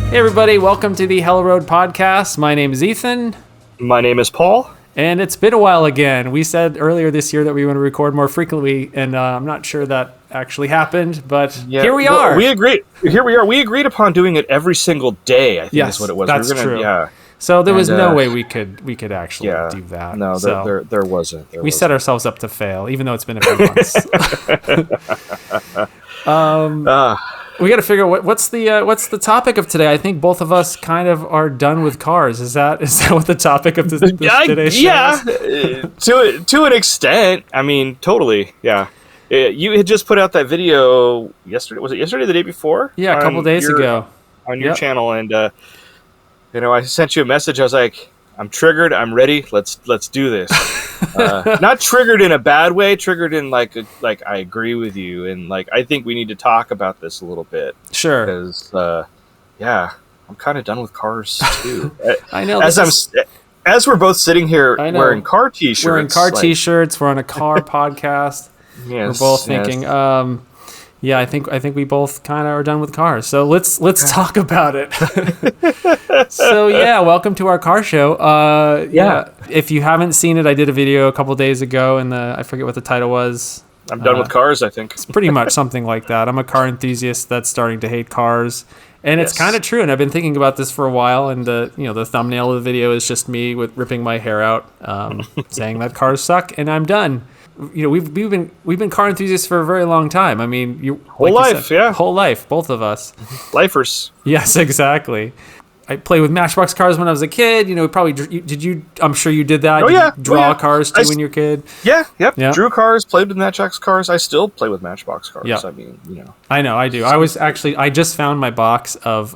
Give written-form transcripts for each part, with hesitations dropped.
Hey everybody, welcome to the Hell Road Podcast. My name is Ethan. My name is Paul. And it's been a while again. We said earlier this year that we want to record more frequently, and I'm not sure that actually happened, but here we are. We agreed. Here we are. We agreed upon doing it every single day, I think is what it was. That's true. Yeah. So there was no way we could actually do that. No, so there wasn't. We set ourselves up to fail, even though it's been a few months. We got to figure out what's the topic of today. I think both of us kind of are done with cars. Is that what the topic of today's show is? To an extent. I mean, totally. Yeah. You had just put out that video yesterday. Was it yesterday or the day before? Yeah, a couple days ago. On your channel, and I sent you a message. I was like, I'm triggered. I'm ready. Let's do this. Not triggered in a bad way. Triggered in like I agree with you, and like I think we need to talk about this a little bit. Sure. Because I'm kind of done with cars too. I know. As we're both sitting here wearing car t-shirts. We're in car t-shirts. We're on a car podcast. Yes, we're both thinking. Yeah, I think we both kind of are done with cars. So let's talk about it. So yeah, welcome to our car show. If you haven't seen it, I did a video a couple days ago, and I forget what the title was. I'm done with cars, I think. It's pretty much something like that. I'm a car enthusiast that's starting to hate cars, and it's kind of true. And I've been thinking about this for a while. And the thumbnail of the video is just me with ripping my hair out, saying that cars suck, and I'm done. We've been car enthusiasts for a very long time. I mean, whole life, both of us. Lifers. Yes, exactly. I played with Matchbox cars when I was a kid. I'm sure you did that. Oh, yeah. Did you draw cars too when you were a kid? Yeah. Drew cars, played with Matchbox cars. I still play with Matchbox cars. Yeah. I mean, I know, I do. I just found my box of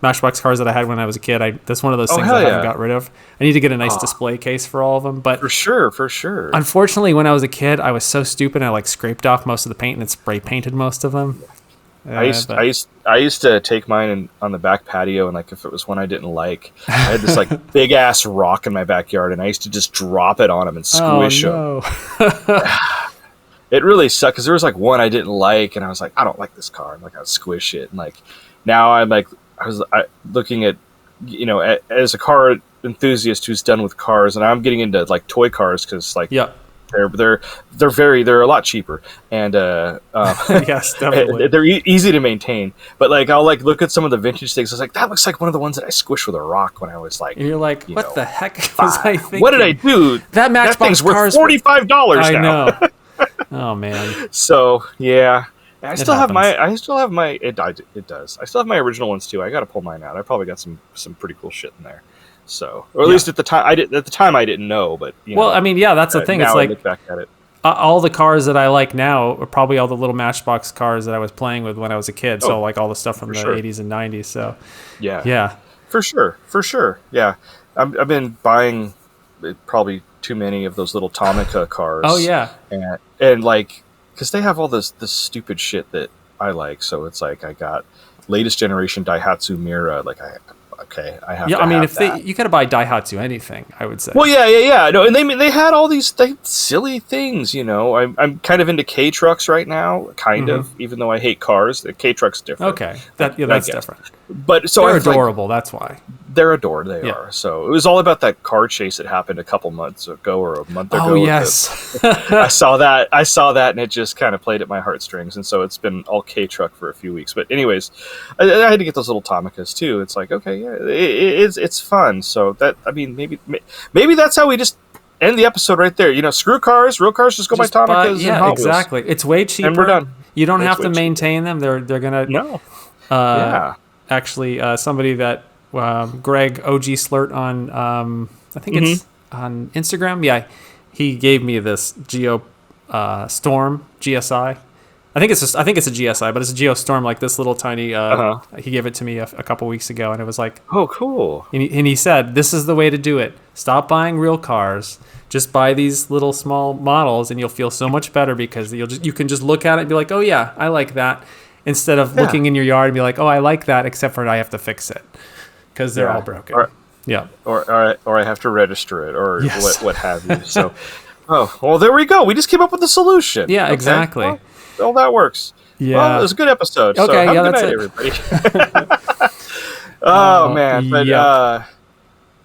Matchbox cars that I had when I was a kid. That's one of those things I haven't got rid of. I need to get a nice display case for all of them. But for sure. Unfortunately, when I was a kid, I was so stupid. I scraped off most of the paint and spray painted most of them. I used to take mine on the back patio, and if it was one I didn't like, I had this big ass rock in my backyard, and I used to just drop it on them and squish them. It really sucked because there was one I didn't like, and I was like, I don't like this car. And I'd squish it, and now I was looking at, as a car enthusiast who's done with cars, and I'm getting into toy cars because they're a lot cheaper, and yes, definitely they're easy to maintain. But I'll look at some of the vintage things. I was like, that looks like one of the ones that I squished with a rock when I was and you're like, what the heck was I thinking? What did I do? That Matchbox thing's worth $45 now. I know. Oh man. So yeah. I still have my. It does. I still have my original ones too. I got to pull mine out. I probably got some pretty cool shit in there. So, or at least at the time, I didn't know. But that's the thing. Now It's I look back at it. All the cars that I like now are probably all the little Matchbox cars that I was playing with when I was a kid. So all the stuff from the 80s and 90s. So yeah, for sure. Yeah, I've been buying probably too many of those little Automakers cars. Oh yeah, and because they have all this stupid shit that I like, so it's I got latest generation Daihatsu Mira. I have. Yeah, I mean, you gotta buy Daihatsu anything, I would say. Well, yeah. No, and they had all these silly things. I'm kind of into K trucks right now, kind of. Even though I hate cars, the K truck's different. Okay, that's different. But so they're adorable. That's why they're adored. They are. So it was all about that car chase that happened a couple months ago or a month ago. Oh yes, I saw that, and it just kind of played at my heartstrings, and so it's been all K truck for a few weeks. But anyways, I had to get those little Automakers too. It's okay, yeah, it's fun. So that maybe that's how we just end the episode right there. Screw cars, real cars, just go buy Automakers. Yeah, exactly. It's way cheaper, and we're done. You don't have to maintain them. They're gonna Actually, somebody that Greg OG Slurt on I think it's on Instagram. Yeah, he gave me this Geo Storm GSI. I think it's a GSI, but it's a Geo Storm, this little tiny. He gave it to me a couple weeks ago, and it was oh, cool. And he said, "This is the way to do it. Stop buying real cars. Just buy these little small models, and you'll feel so much better because you can just look at it and be like, oh yeah, I like that." Instead of looking in your yard and be like, oh, I like that, except for I have to fix it because they're all broken. Or I have to register it, or what have you. So, well, there we go. We just came up with a solution. Yeah, exactly. Well, that works. Yeah. Well, it was a good episode. Okay, so have a good that's night, everybody. Oh man, but Yep.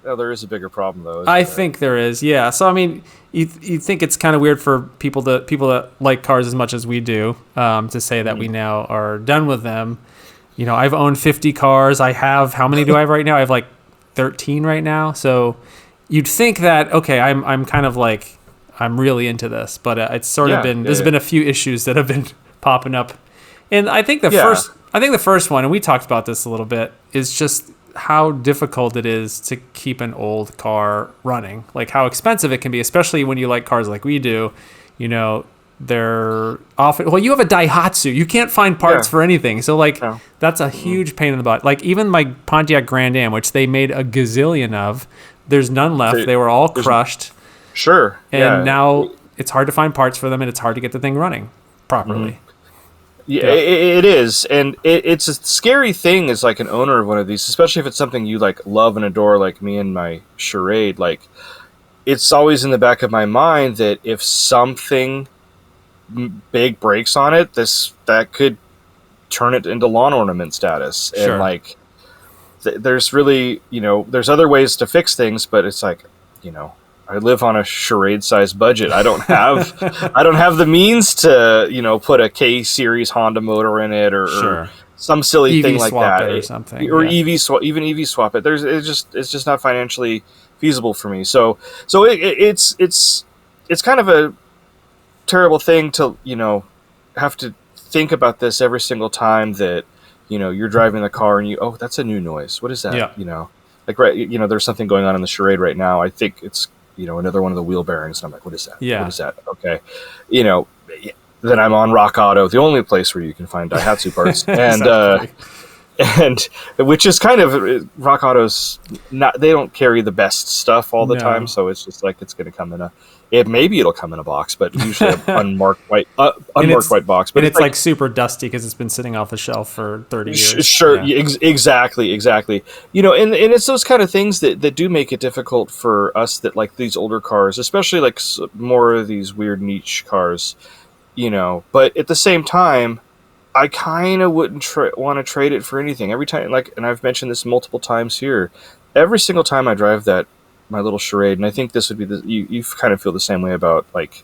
there is a bigger problem though. I think there is, yeah. So I mean, you think it's kind of weird for people that like cars as much as we do, to say that we now are done with them. You know, I've owned 50 cars. I have, how many do I have right now? I have like 13 right now. So you'd think that, okay, I'm kind of like, I'm really into this, but it's sort of been, there's been a few issues that have been popping up. And I think the first one, and we talked about this a little bit, is just how difficult it is to keep an old car running. Like how expensive it can be, especially when you like cars like we do. You know, they're often, well, you have a Daihatsu. You can't find parts for anything. So like that's a huge pain in the butt. Like even my Pontiac Grand Am, which they made a gazillion of, there's none left. They were all crushed. Sure. And now it's hard to find parts for them, and it's hard to get the thing running properly. Yeah, it is, and it's a scary thing as like an owner of one of these, especially if it's something you like love and adore, like me and my Charade. Like, it's always in the back of my mind that if something big breaks on it, that could turn it into lawn ornament status. Sure. And like, there's really, there's other ways to fix things, but it's like, I live on a Charade-sized budget. I don't have the means to, put a K series Honda motor in it or some silly EV thing like that, or something, or EV swap, even EV swap it. It's just not financially feasible for me. So it's kind of a terrible thing to have to think about this every single time that you're driving the car and that's a new noise. What is that? Like there's something going on in the Charade right now. I think it's another one of the wheel bearings. And I'm like, what is that? Yeah. What is that? Okay. Then I'm on Rock Auto, the only place where you can find Daihatsu parts. And, and which is kind of, Rock Auto's they don't carry the best stuff all the time. So it's just like, it's going to come in maybe it'll come in a box, but usually an unmarked white box. But it's like super dusty because it's been sitting off the shelf for 30 years. Sure, yeah. Exactly. And it's those kind of things that do make it difficult for us that like these older cars, especially like more of these weird niche cars, But at the same time, I kind of wouldn't want to trade it for anything. Every time, and I've mentioned this multiple times here, every single time I drive my little Charade, and I think this would be you kind of feel the same way about like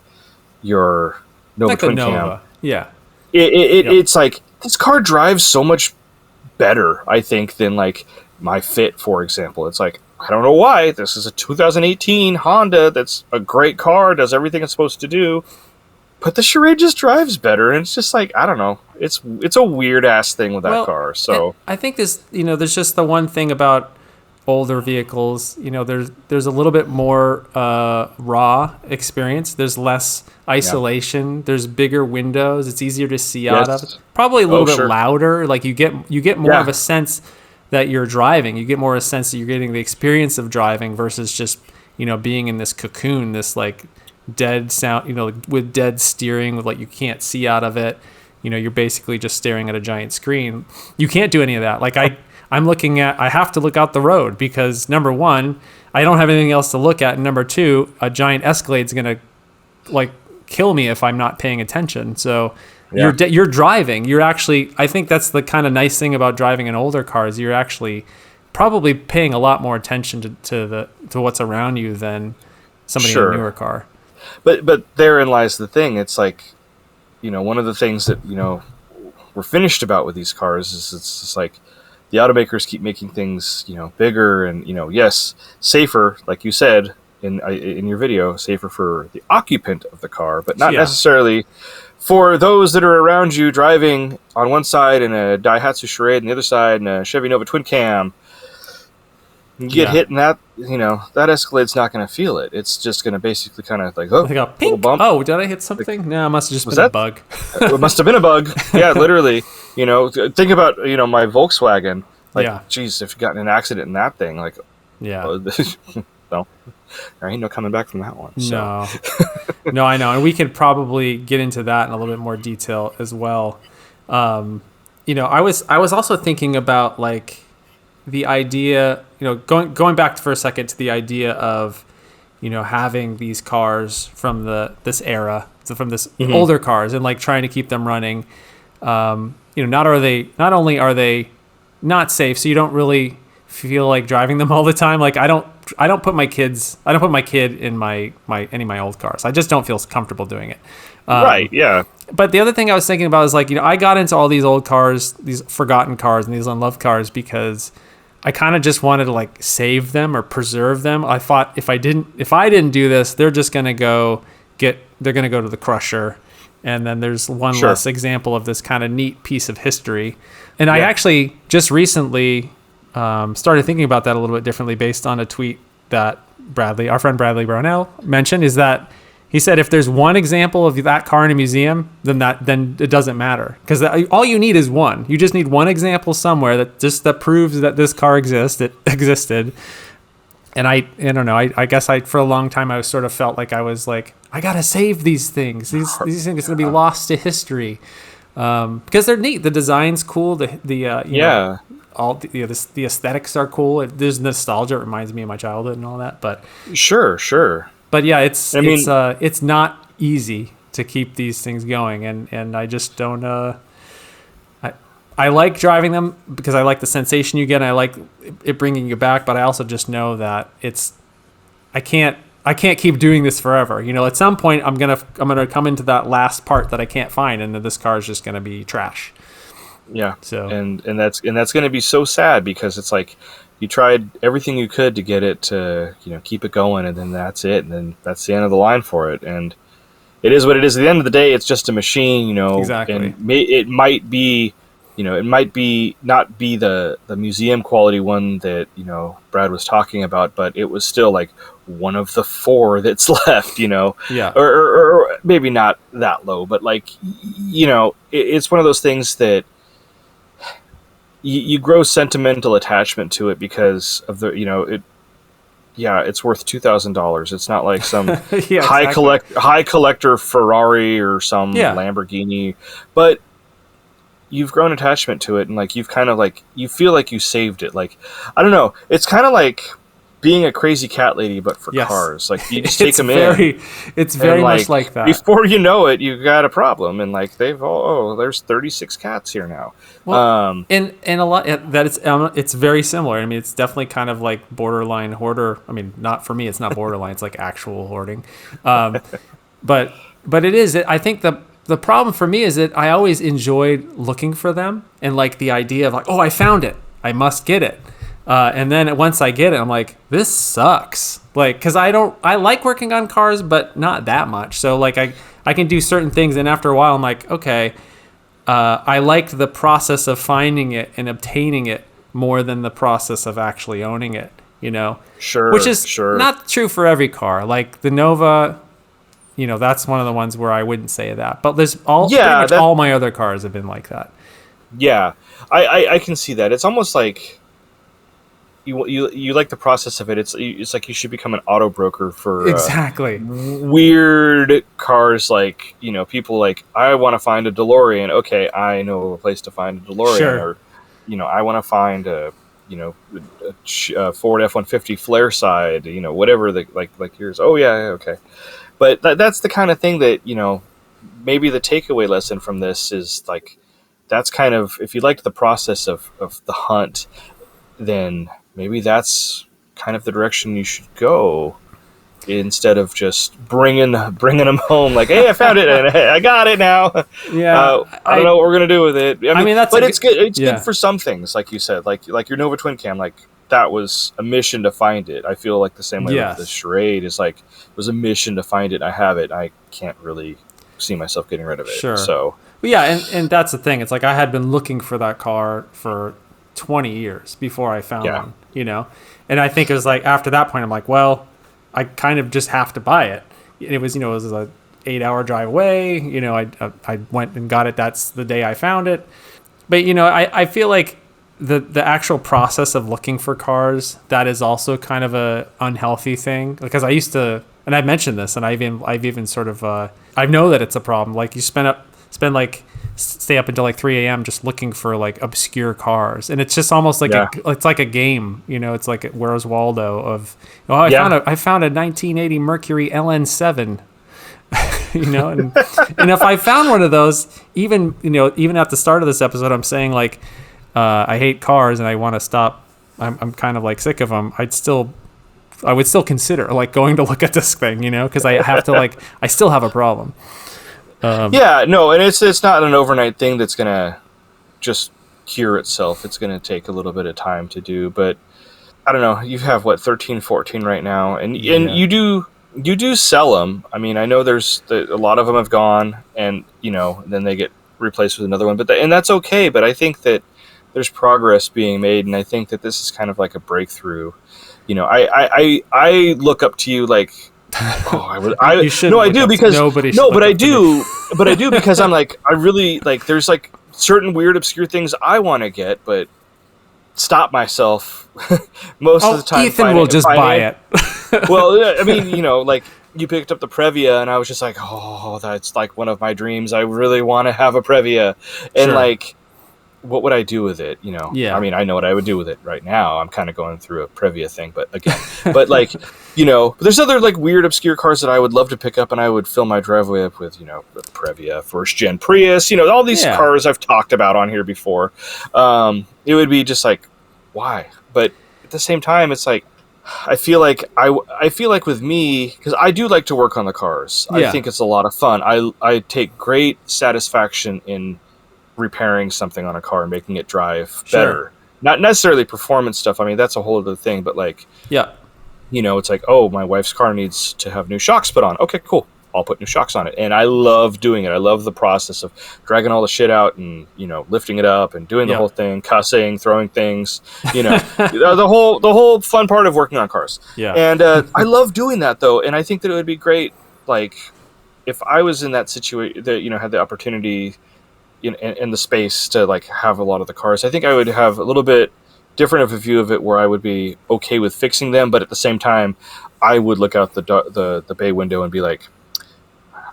your Nova like twin Nova. cam. Yeah. It's like this car drives so much better, I think, than like my Fit, for example. It's like, I don't know why. This is a 2018 Honda that's a great car, does everything it's supposed to do, but the Charade just drives better, and it's just like, I don't know. It's a weird ass thing with that car. So I think there's just the one thing about older vehicles, there's a little bit more raw experience. There's less isolation. There's bigger windows. It's easier to see out of. It's probably a little bit louder. Like you get more of a sense that you're driving. You get more a sense that you're getting the experience of driving versus just being in this cocoon, this like dead sound, with dead steering, with like you can't see out of it. You're basically just staring at a giant screen. You can't do any of that. Like I have to look out the road because number one, I don't have anything else to look at. And number two, a giant Escalade's going to like kill me if I'm not paying attention. So you're driving. You're actually, I think that's the kind of nice thing about driving an older car is you're actually probably paying a lot more attention to what's around you than somebody in a newer car. But therein lies the thing. It's like, one of the things that, we're finished about with these cars is it's just like, the automakers keep making things, bigger and, yes, safer, like you said in your video, safer for the occupant of the car, but not necessarily for those that are around you driving on one side in a Daihatsu Charade and the other side in a Chevy Nova twin cam. You get hit and that Escalade's not going to feel it. It's just going to basically kind of like, like a little bump. Oh, did I hit something? No, it must have just been a bug. It must have been a bug. Yeah, literally. Think about, my Volkswagen. Like, geez, if you got in an accident in that thing, like, well, there ain't no coming back from that one. So. No, I know. And we could probably get into that in a little bit more detail as well. I was also thinking about like the idea, going back for a second to the idea of, having these cars from this era, from this older cars and like trying to keep them running. Not only are they not safe, so you don't really, feel like driving them all the time. Like I don't put my kid in my any of my old cars. I just don't feel comfortable doing it. Right. Yeah. But the other thing I was thinking about is like, I got into all these old cars, these forgotten cars and these unloved cars because I kind of just wanted to like save them or preserve them. I thought if I didn't do this, they're just going to go to the crusher. And then there's one less example of this kind of neat piece of history. And I actually just recently started thinking about that a little bit differently based on a tweet that our friend Bradley Brownell mentioned, is that he said if there's one example of that car in a museum, then it doesn't matter, because all you need is one. You just need one example somewhere that proves that this car existed. And I don't know. I guess for a long time I sort of felt like I was like, I gotta save these things. These things are gonna be lost to history because they're neat. The design's cool. The aesthetics are cool. There's nostalgia. It reminds me of my childhood and all that. But sure. But yeah, it's not easy to keep these things going, and I just don't. I like driving them because I like the sensation you get, and I like it bringing you back. But I also just know that I can't keep doing this forever. At some point I'm gonna come into that last part that I can't find, and then this car is just gonna be trash. Yeah. So and that's gonna be so sad, because it's like you tried everything you could to get it to keep it going, and then that's it, and then that's the end of the line for it. And it is what it is. At the end of the day, it's just a machine. Exactly. And it might be. It might not be the museum quality one that, Brad was talking about, but it was still like one of the 4 that's left, Yeah. Or maybe not that low, but like, it's one of those things that you grow sentimental attachment to it because of the, it's worth $2,000. It's not like some high collector Ferrari or some Lamborghini, but you've grown attachment to it, and like you've kind of like you feel like you saved it. Like, I don't know, it's kind of like being a crazy cat lady but for cars. Like you just take them in. It's very much like that. Before you know it, you've got a problem, and like there's 36 cats here now. Well, and a lot that it's very similar. I mean, it's definitely kind of like borderline hoarder. I mean, not for me, it's not borderline. It's like actual hoarding. But it is. I think the problem for me is that I always enjoyed looking for them, and like the idea of like, oh, I found it, I must get it. And then once I get it, I'm like, this sucks. Like, cause I like working on cars, but not that much. So like I can do certain things, and after a while I'm like, okay, I liked the process of finding it and obtaining it more than the process of actually owning it, Sure. Which is not true for every car. Like the Nova, that's one of the ones where I wouldn't say that. But pretty much all my other cars have been like that. Yeah, I can see that. It's almost like you like the process of it. It's like you should become an auto broker for exactly weird cars. Like people like, I want to find a DeLorean. Okay, I know a place to find a DeLorean. Sure. Or I want to find a Ford F-150 flare side. Whatever like yours. Oh yeah, okay. But that's the kind of thing that, maybe the takeaway lesson from this is like, that's kind of, if you liked the process of the hunt, then maybe that's kind of the direction you should go, instead of just bringing them home like, hey, I found it and I got it now. Yeah. I don't know what we're going to do with it. I mean it's good. It's good for some things, like you said, like your Nova Twin Cam, like that was a mission to find it. I feel like the same way with the Charade is like, it was a mission to find it. I have it. I can't really see myself getting rid of it. Sure. So yeah, and that's the thing. It's like I had been looking for that car for 20 years before I found one. And I think it was like after that point, I'm like, well, I kind of just have to buy it. It was it was a 8-hour drive away. I went and got it. That's the day I found it. But I feel like the actual process of looking for cars, that is also kind of a unhealthy thing, because I used to, and I mentioned this, and I've even sort of I know that it's a problem. Like you stay up until like 3 a.m. just looking for like obscure cars, and it's just almost like it's like a game. It's like Where's Waldo of I found a 1980 Mercury LN7. And if I found one of those, even at the start of this episode, I'm saying like, I hate cars and I want to stop I'm kind of like sick of them, I would still consider like going to look at this thing, because I have to I still have a problem. Yeah, no, and it's not an overnight thing that's gonna just cure itself. It's gonna take a little bit of time to do, but I don't know. You have 13, 14 right now, and you do sell them. I mean, I know a lot of them have gone, and then they get replaced with another one, and that's okay. But I think that there's progress being made, and I think that this is kind of like a breakthrough. I look up to you like. You shouldn't. No, I do because nobody. No, but I do, because I'm like I really like. There's like certain weird, obscure things I want to get, but stop myself most of the time. Ethan will just buy it. Well, I mean, like you picked up the Previa, and I was just like, oh, that's like one of my dreams. I really want to have a Previa, and like, what would I do with it? Yeah. I mean, I know what I would do with it right now. I'm kind of going through a Previa thing, but again, but like, but there's other like weird, obscure cars that I would love to pick up, and I would fill my driveway up with, with Previa, first gen Prius, all these cars I've talked about on here before. It would be just like, why? But at the same time, it's like, I feel like with me, because I do like to work on the cars. Yeah. I think it's a lot of fun. I take great satisfaction in repairing something on a car and making it drive better. Not necessarily performance stuff. I mean, that's a whole other thing, but like, it's like, oh, my wife's car needs to have new shocks put on. Okay, cool. I'll put new shocks on it. And I love doing it. I love the process of dragging all the shit out and, lifting it up and doing the whole thing, cussing, throwing things, the whole fun part of working on cars. Yeah. And I love doing that though. And I think that it would be great. Like if I was in that situation that, had the opportunity in the space to like have a lot of the cars, I think I would have a little bit different of a view of it where I would be okay with fixing them. But at the same time, I would look out the bay window and be like,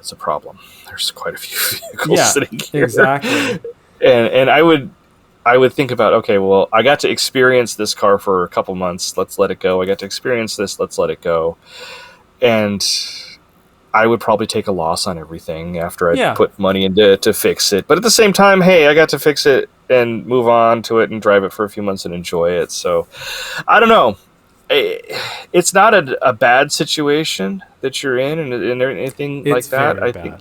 it's a problem. There's quite a few vehicles sitting here. Exactly. And I would think about, okay, well, I got to experience this car for a couple months. Let's let it go. I got to experience this. Let's let it go. And I would probably take a loss on everything after I put money into to fix it. But at the same time, hey, I got to fix it and move on to it and drive it for a few months and enjoy it. So I don't know. It's not a bad situation that you're in and anything like that. I think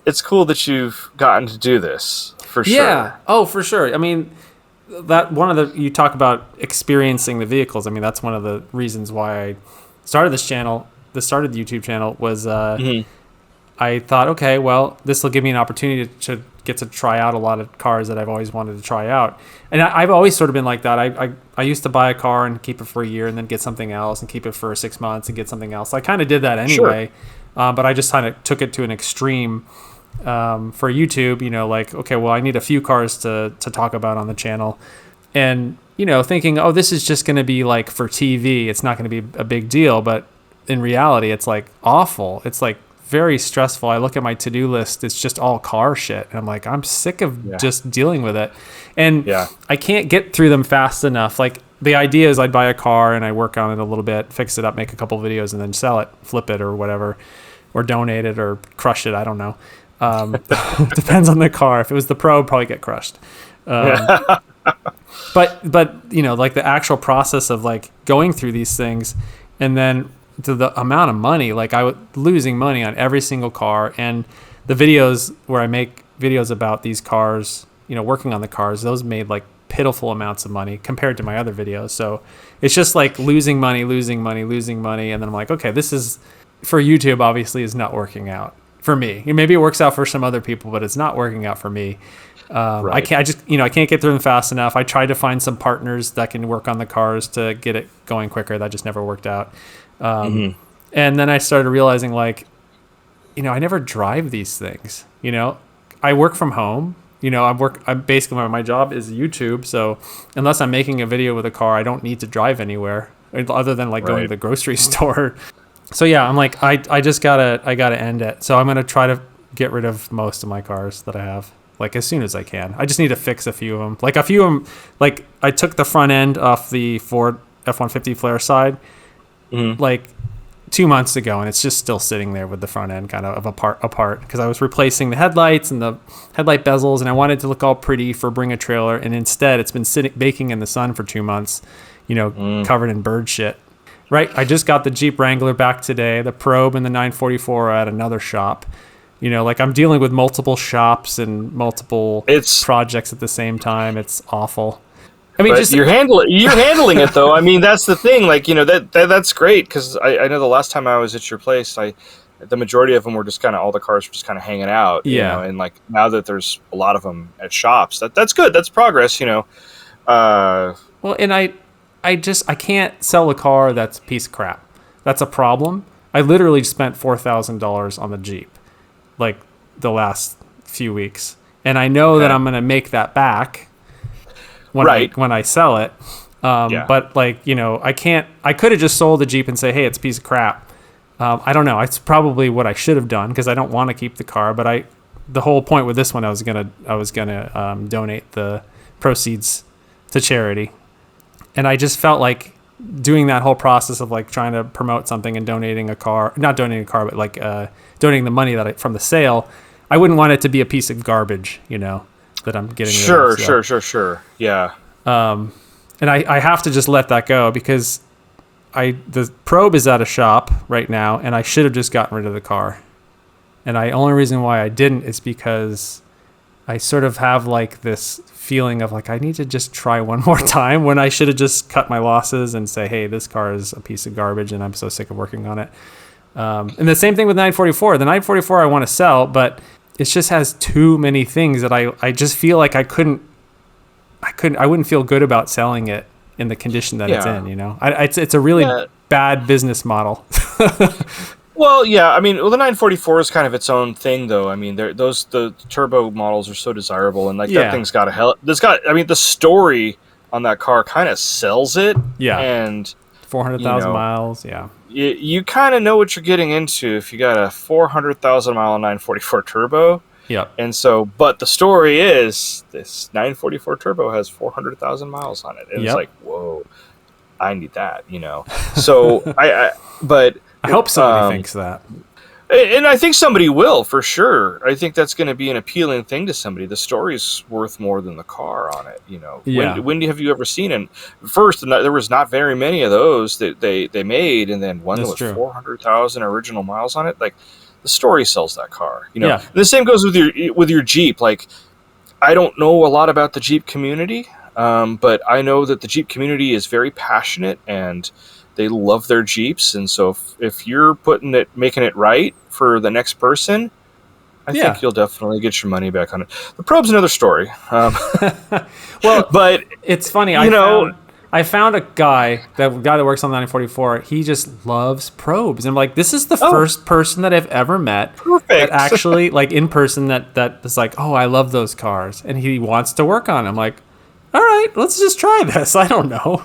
it's cool that you've gotten to do this for sure. Yeah. Oh, for sure. I mean, you talk about experiencing the vehicles. I mean, that's one of the reasons why I started this channel. Started the YouTube channel was I thought, okay, well, this will give me an opportunity to get to try out a lot of cars that I've always wanted to try out. And I've always sort of been like that. I used to buy a car and keep it for a year and then get something else and keep it for 6 months and get something else. I kind of did that anyway, but I just kind of took it to an extreme for YouTube, like, okay, well, I need a few cars to talk about on the channel. And, thinking, oh, this is just going to be like for TV. It's not going to be a big deal. But in reality, it's like awful. It's like very stressful. I look at my to-do list. It's just all car shit. And I'm like, I'm sick of just dealing with it. And I can't get through them fast enough. Like the idea is I'd buy a car and I work on it a little bit, fix it up, make a couple videos and then sell it, flip it or whatever, or donate it or crush it. I don't know. Depends on the car. If it was the Pro, it'd probably get crushed. But like the actual process of like going through these things and then to the amount of money, like I was losing money on every single car, and the videos where I make videos about these cars, working on the cars, those made like pitiful amounts of money compared to my other videos. So it's just like losing money. And then I'm like, okay, this is for YouTube obviously is not working out for me. Maybe it works out for some other people, but it's not working out for me. I can't get through them fast enough. I tried to find some partners that can work on the cars to get it going quicker. That just never worked out. And then I started realizing like, I never drive these things, I work from home, I'm basically, my job is YouTube. So unless I'm making a video with a car, I don't need to drive anywhere other than like going to the grocery store. So yeah, I'm like, I gotta end it. So I'm going to try to get rid of most of my cars that I have, like as soon as I can. I just need to fix a few of them. Like a few of them, like I took the front end off the Ford F-150 Flare side. Like 2 months ago, and it's just still sitting there with the front end kind of apart because I was replacing the headlights and the headlight bezels, and I wanted to look all pretty for Bring a Trailer, and instead it's been sitting baking in the sun for 2 months, covered in bird shit. Right, I just got the Jeep Wrangler back today. The Probe and the 944 are at another shop. I'm dealing with multiple shops and multiple projects at the same time. It's awful. I mean, you're handling it though. I mean, that's the thing. That's great, because I know the last time I was at your place, the majority of them were just kind of, all the cars were just kind of hanging out. And now that there's a lot of them at shops, that's good. That's progress. Well, and I can't sell a car that's a piece of crap. That's a problem. I literally spent $4,000 on the Jeep, the last few weeks, and I know that I'm going to make that back when I sell it. But I can't. I could have just sold the Jeep and say, hey, it's a piece of crap. I don't know. It's probably what I should have done, because I don't want to keep the car. But the whole point with this one, I was gonna donate the proceeds to charity. And I just felt like doing that whole process of trying to promote something and donating a car, not donating a car, but donating the money from the sale. I wouldn't want it to be a piece of garbage, that I'm getting rid of. Sure. Yeah. And I have to just let that go, because the Probe is at a shop right now, and I should have just gotten rid of the car. And the only reason why I didn't is because I sort of have this feeling of I need to just try one more time, when I should have just cut my losses and say, hey, this car is a piece of garbage and I'm so sick of working on it. And the same thing with 944. The 944 I want to sell, but it just has too many things that I just feel like I wouldn't feel good about selling it in the condition that it's in, it's a really bad business model. Well, yeah, I mean, the 944 is kind of its own thing, though. I mean, the turbo models are so desirable, and that thing's got the story on that car kind of sells it. Yeah, and 400,000 miles. Yeah, you kind of know what you're getting into if you got a 400,000 mile 944 turbo. Yeah, and so, but the story is this 944 turbo has 400,000 miles on it, and it's whoa, I need that, So I hope somebody thinks that. And I think somebody will, for sure. I think that's going to be an appealing thing to somebody. The story's worth more than the car on it, Yeah. When have you ever seen it? First, there was not very many of those that they made, and then one that was 400,000 original miles on it. The story sells that car, Yeah. And the same goes with your Jeep. I don't know a lot about the Jeep community, but I know that the Jeep community is very passionate, and they love their Jeeps, and so if you're making it right for the next person, I think you'll definitely get your money back on it. The Probe's another story. Well, but it's funny. I found a guy that works on the 944. He just loves Probes. I'm like, this is the first person that I've ever met that actually, in person, that is oh, I love those cars, and he wants to work on them. I'm like, all right, let's just try this. I don't know.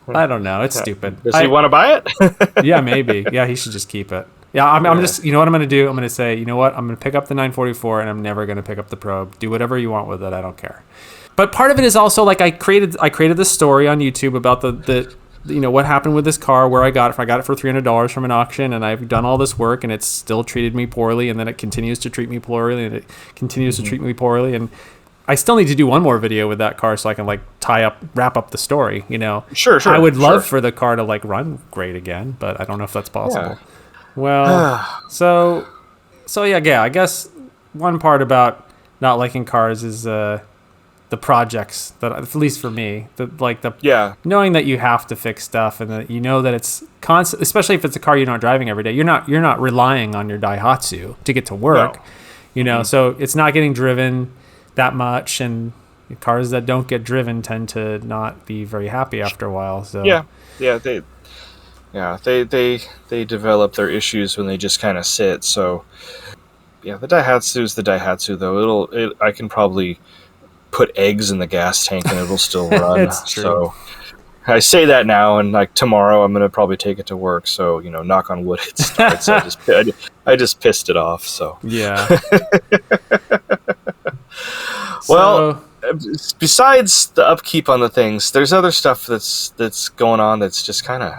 It's stupid. Does he want to buy it? Yeah, maybe. Yeah, he should just keep it. Yeah, I'm just, what I'm going to do? I'm going to say, I'm going to pick up the 944, and I'm never going to pick up the Probe. Do whatever you want with it. I don't care. But part of it is also I created this story on YouTube about the what happened with this car, where I got it. I got it for $300 from an auction, and I've done all this work, and it's still treated me poorly, and then it continues to treat me poorly, and it continues to treat me poorly, and I still need to do one more video with that car so I can wrap up the story, Sure. I would love for the car to run great again, but I don't know if that's possible. Yeah. Well, so yeah, I guess one part about not liking cars is the projects that, at least for me, knowing that you have to fix stuff, and that that it's constant, especially if it's a car you're not driving every day. You're not relying on your Daihatsu to get to work, so it's not getting driven that much, and cars that don't get driven tend to not be very happy after a while. So they develop their issues when they just kind of sit. So the Daihatsu's the Daihatsu, though. I can probably put eggs in the gas tank and it'll still run. It's true. So I say that now, and tomorrow I'm gonna probably take it to work. So knock on wood, it starts. I just pissed it off. So yeah. Well, besides the upkeep on the things, there's other stuff that's going on that's just kind of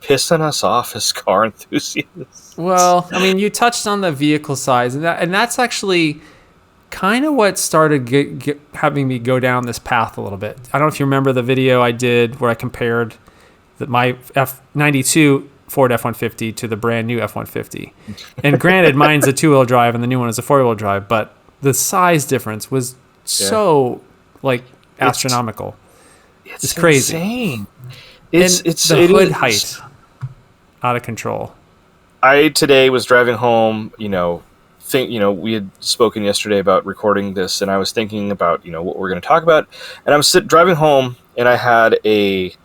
pissing us off as car enthusiasts. Well, I mean, you touched on the vehicle size, and that's actually kind of what started having me go down this path a little bit. I don't know if you remember the video I did where I compared my F92 Ford F-150 to the brand new F-150. And granted, mine's a two-wheel drive and the new one is a four-wheel drive, but the size difference was so astronomical. It's crazy. Insane. It's the hood height out of control. I today was driving home, we had spoken yesterday about recording this, and I was thinking about, what we're going to talk about. And I was driving home, and I had a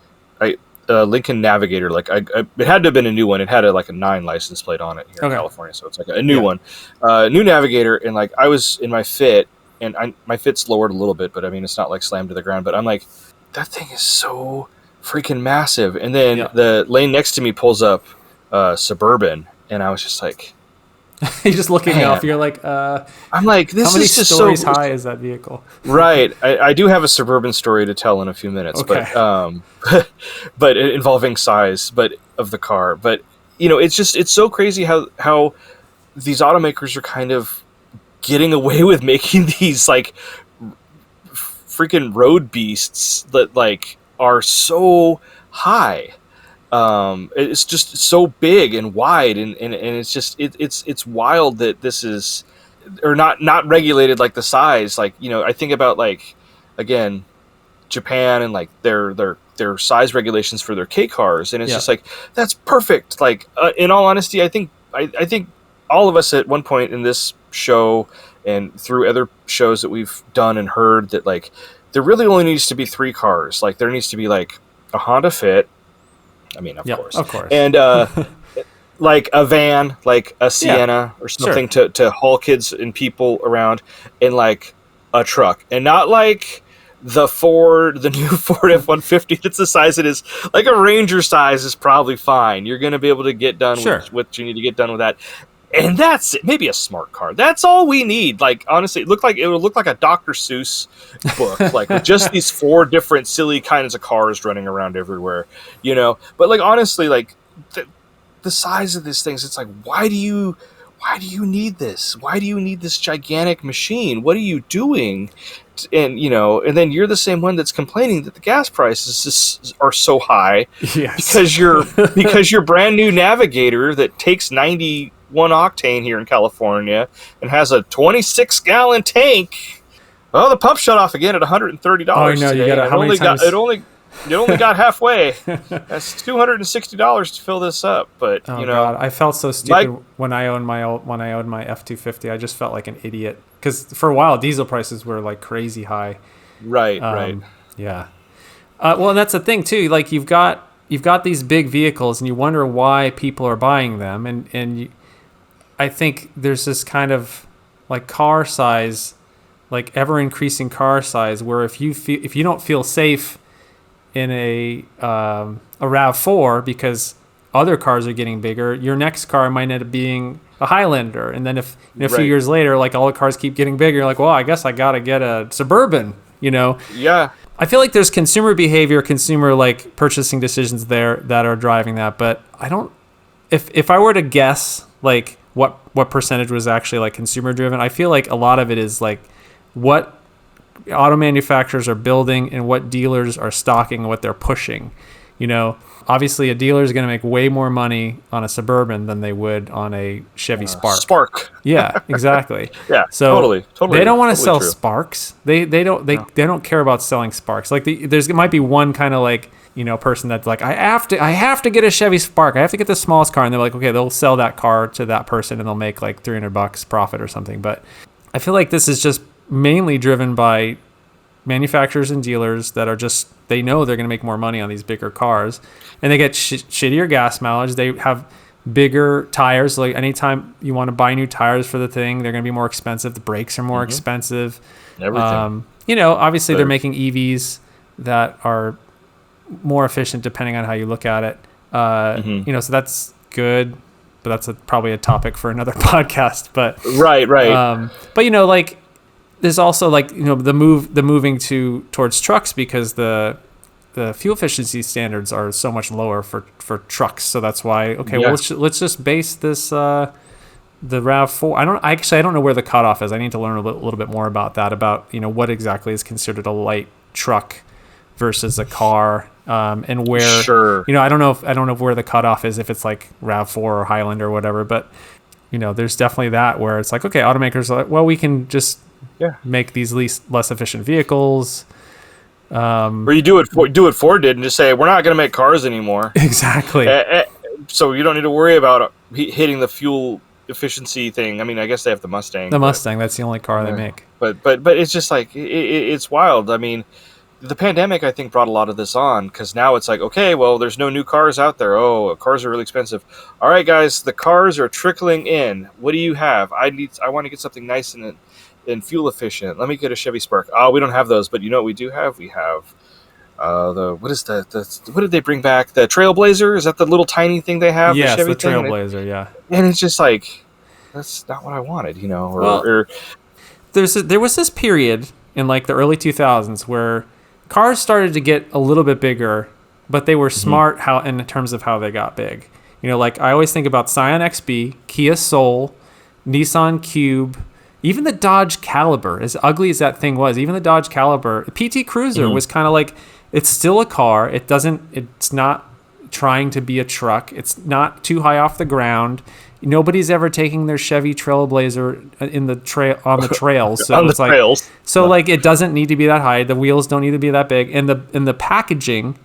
Lincoln Navigator. It had to have been a new one. It had a 9 license plate on it here in California, so it's a new one, new Navigator. And I was in my Fit, and my Fit's lowered a little bit, but I mean it's not slammed to the ground. But I'm like, that thing is so freaking massive. And then the lane next to me pulls up Suburban, and I was just like. You're just looking off. You're like, I'm like, this is just so... How many stories high is that vehicle? Right. I do have a Suburban story to tell in a few minutes, but involving size, of the car. But, it's so crazy how these automakers are kind of getting away with making these, freaking road beasts that, are so high. It's just so big and wide, and it's just it's wild that this is or not regulated like the size. I think about again Japan and their size regulations for their K cars, and it's just that's perfect. In all honesty, I think all of us at one point in this show and through other shows that we've done and heard that there really only needs to be 3 cars. There needs to be a Honda Fit. I mean, of course. And a van, a Sienna or something to haul kids and people around, and a truck, and not the new Ford F-150 that's the size it is. A Ranger size is probably fine. You're going to be able to get done with what you need to get done with that. And that's it. Maybe a smart car. That's all we need. Honestly, it would look like a Dr. Seuss book, with just these 4 different silly kinds of cars running around everywhere, But honestly, the size of these things, it's why do you need this? Why do you need this gigantic machine? What are you doing? And and then you're the same one that's complaining that the gas prices are so high because your brand new Navigator that takes 91 octane here in California and has a 26-gallon tank. Well, the pump shut off again at $130. Oh no, you got how many times? It only got halfway. That's $260 to fill this up. But God, I felt so stupid when I owned my F-250. I just felt like an idiot because for a while diesel prices were crazy high. Right. Yeah. Well, and that's the thing too. You've got these big vehicles, and you wonder why people are buying them, and I think there's this kind of car size, ever increasing car size, where if you don't feel safe in a RAV4 because other cars are getting bigger, your next car might end up being a Highlander, and then if a few years later, all the cars keep getting bigger, you're well, I guess I gotta get a Suburban, Yeah. I feel like there's consumer behavior, purchasing decisions there that are driving that, but I don't. If I were to guess, what percentage was actually consumer driven, I feel like a lot of it is what auto manufacturers are building and what dealers are stocking and what they're pushing. Obviously a dealer is going to make way more money on a Suburban than they would on a Chevy Spark. Yeah, exactly. Yeah, so totally. They don't want to sell true. Sparks. They don't care about selling Sparks. There might be one kind of person that's I have to get a Chevy Spark. I have to get the smallest car, and they're okay, they'll sell that car to that person and they'll make $300 profit or something. But I feel like this is just mainly driven by manufacturers and dealers that are they know they're going to make more money on these bigger cars, and they get shittier gas mileage. They have bigger tires. Anytime you want to buy new tires for the thing, they're going to be more expensive. The brakes are more expensive. Everything. Obviously they're making EVs that are more efficient depending on how you look at it. So that's good, but that's probably a topic for another podcast. But right. There's also the moving towards trucks because the the fuel efficiency standards are so much lower for trucks. So that's why, well, let's just base this, the RAV4. I don't know where the cutoff is. I need to learn a little bit more about that, about, what exactly is considered a light truck versus a car, and where, I don't know where the cutoff is, if it's like RAV4 or Highlander or whatever, but there's definitely that where it's like, okay, automakers are like, well, we can just make these less efficient vehicles. Or you do what Ford did and just say, we're not going to make cars anymore. Exactly. So you don't need to worry about hitting the fuel efficiency thing. I mean, I guess they have the Mustang. Mustang, that's the only car they make. But it's just like, it's wild. I mean, the pandemic, I think, brought a lot of this on, because now it's like, okay, well, there's no new cars out there. Oh, cars are really expensive. All right, guys, the cars are trickling in. What do you have? I want to get something nice and fuel efficient. Let me get a Chevy Spark. Oh, we don't have those, but you know what we do have? We have what did they bring back? The Trailblazer? Is that the little tiny thing they have? Yes, the Trailblazer, yeah. And it's just like, that's not what I wanted, There was this period in like the early 2000s where cars started to get a little bit bigger, but they were smart in terms of how they got big. Like I always think about Scion XB, Kia Soul, Nissan Cube, even the Dodge Caliber, as ugly as that thing was, even the Dodge Caliber, PT Cruiser was kind of like, it's still a car. It's not trying to be a truck. It's not too high off the ground. Nobody's ever taking their Chevy Trailblazer on the trails. So it's like, trails. So like, it doesn't need to be that high. The wheels don't need to be that big. And the packaging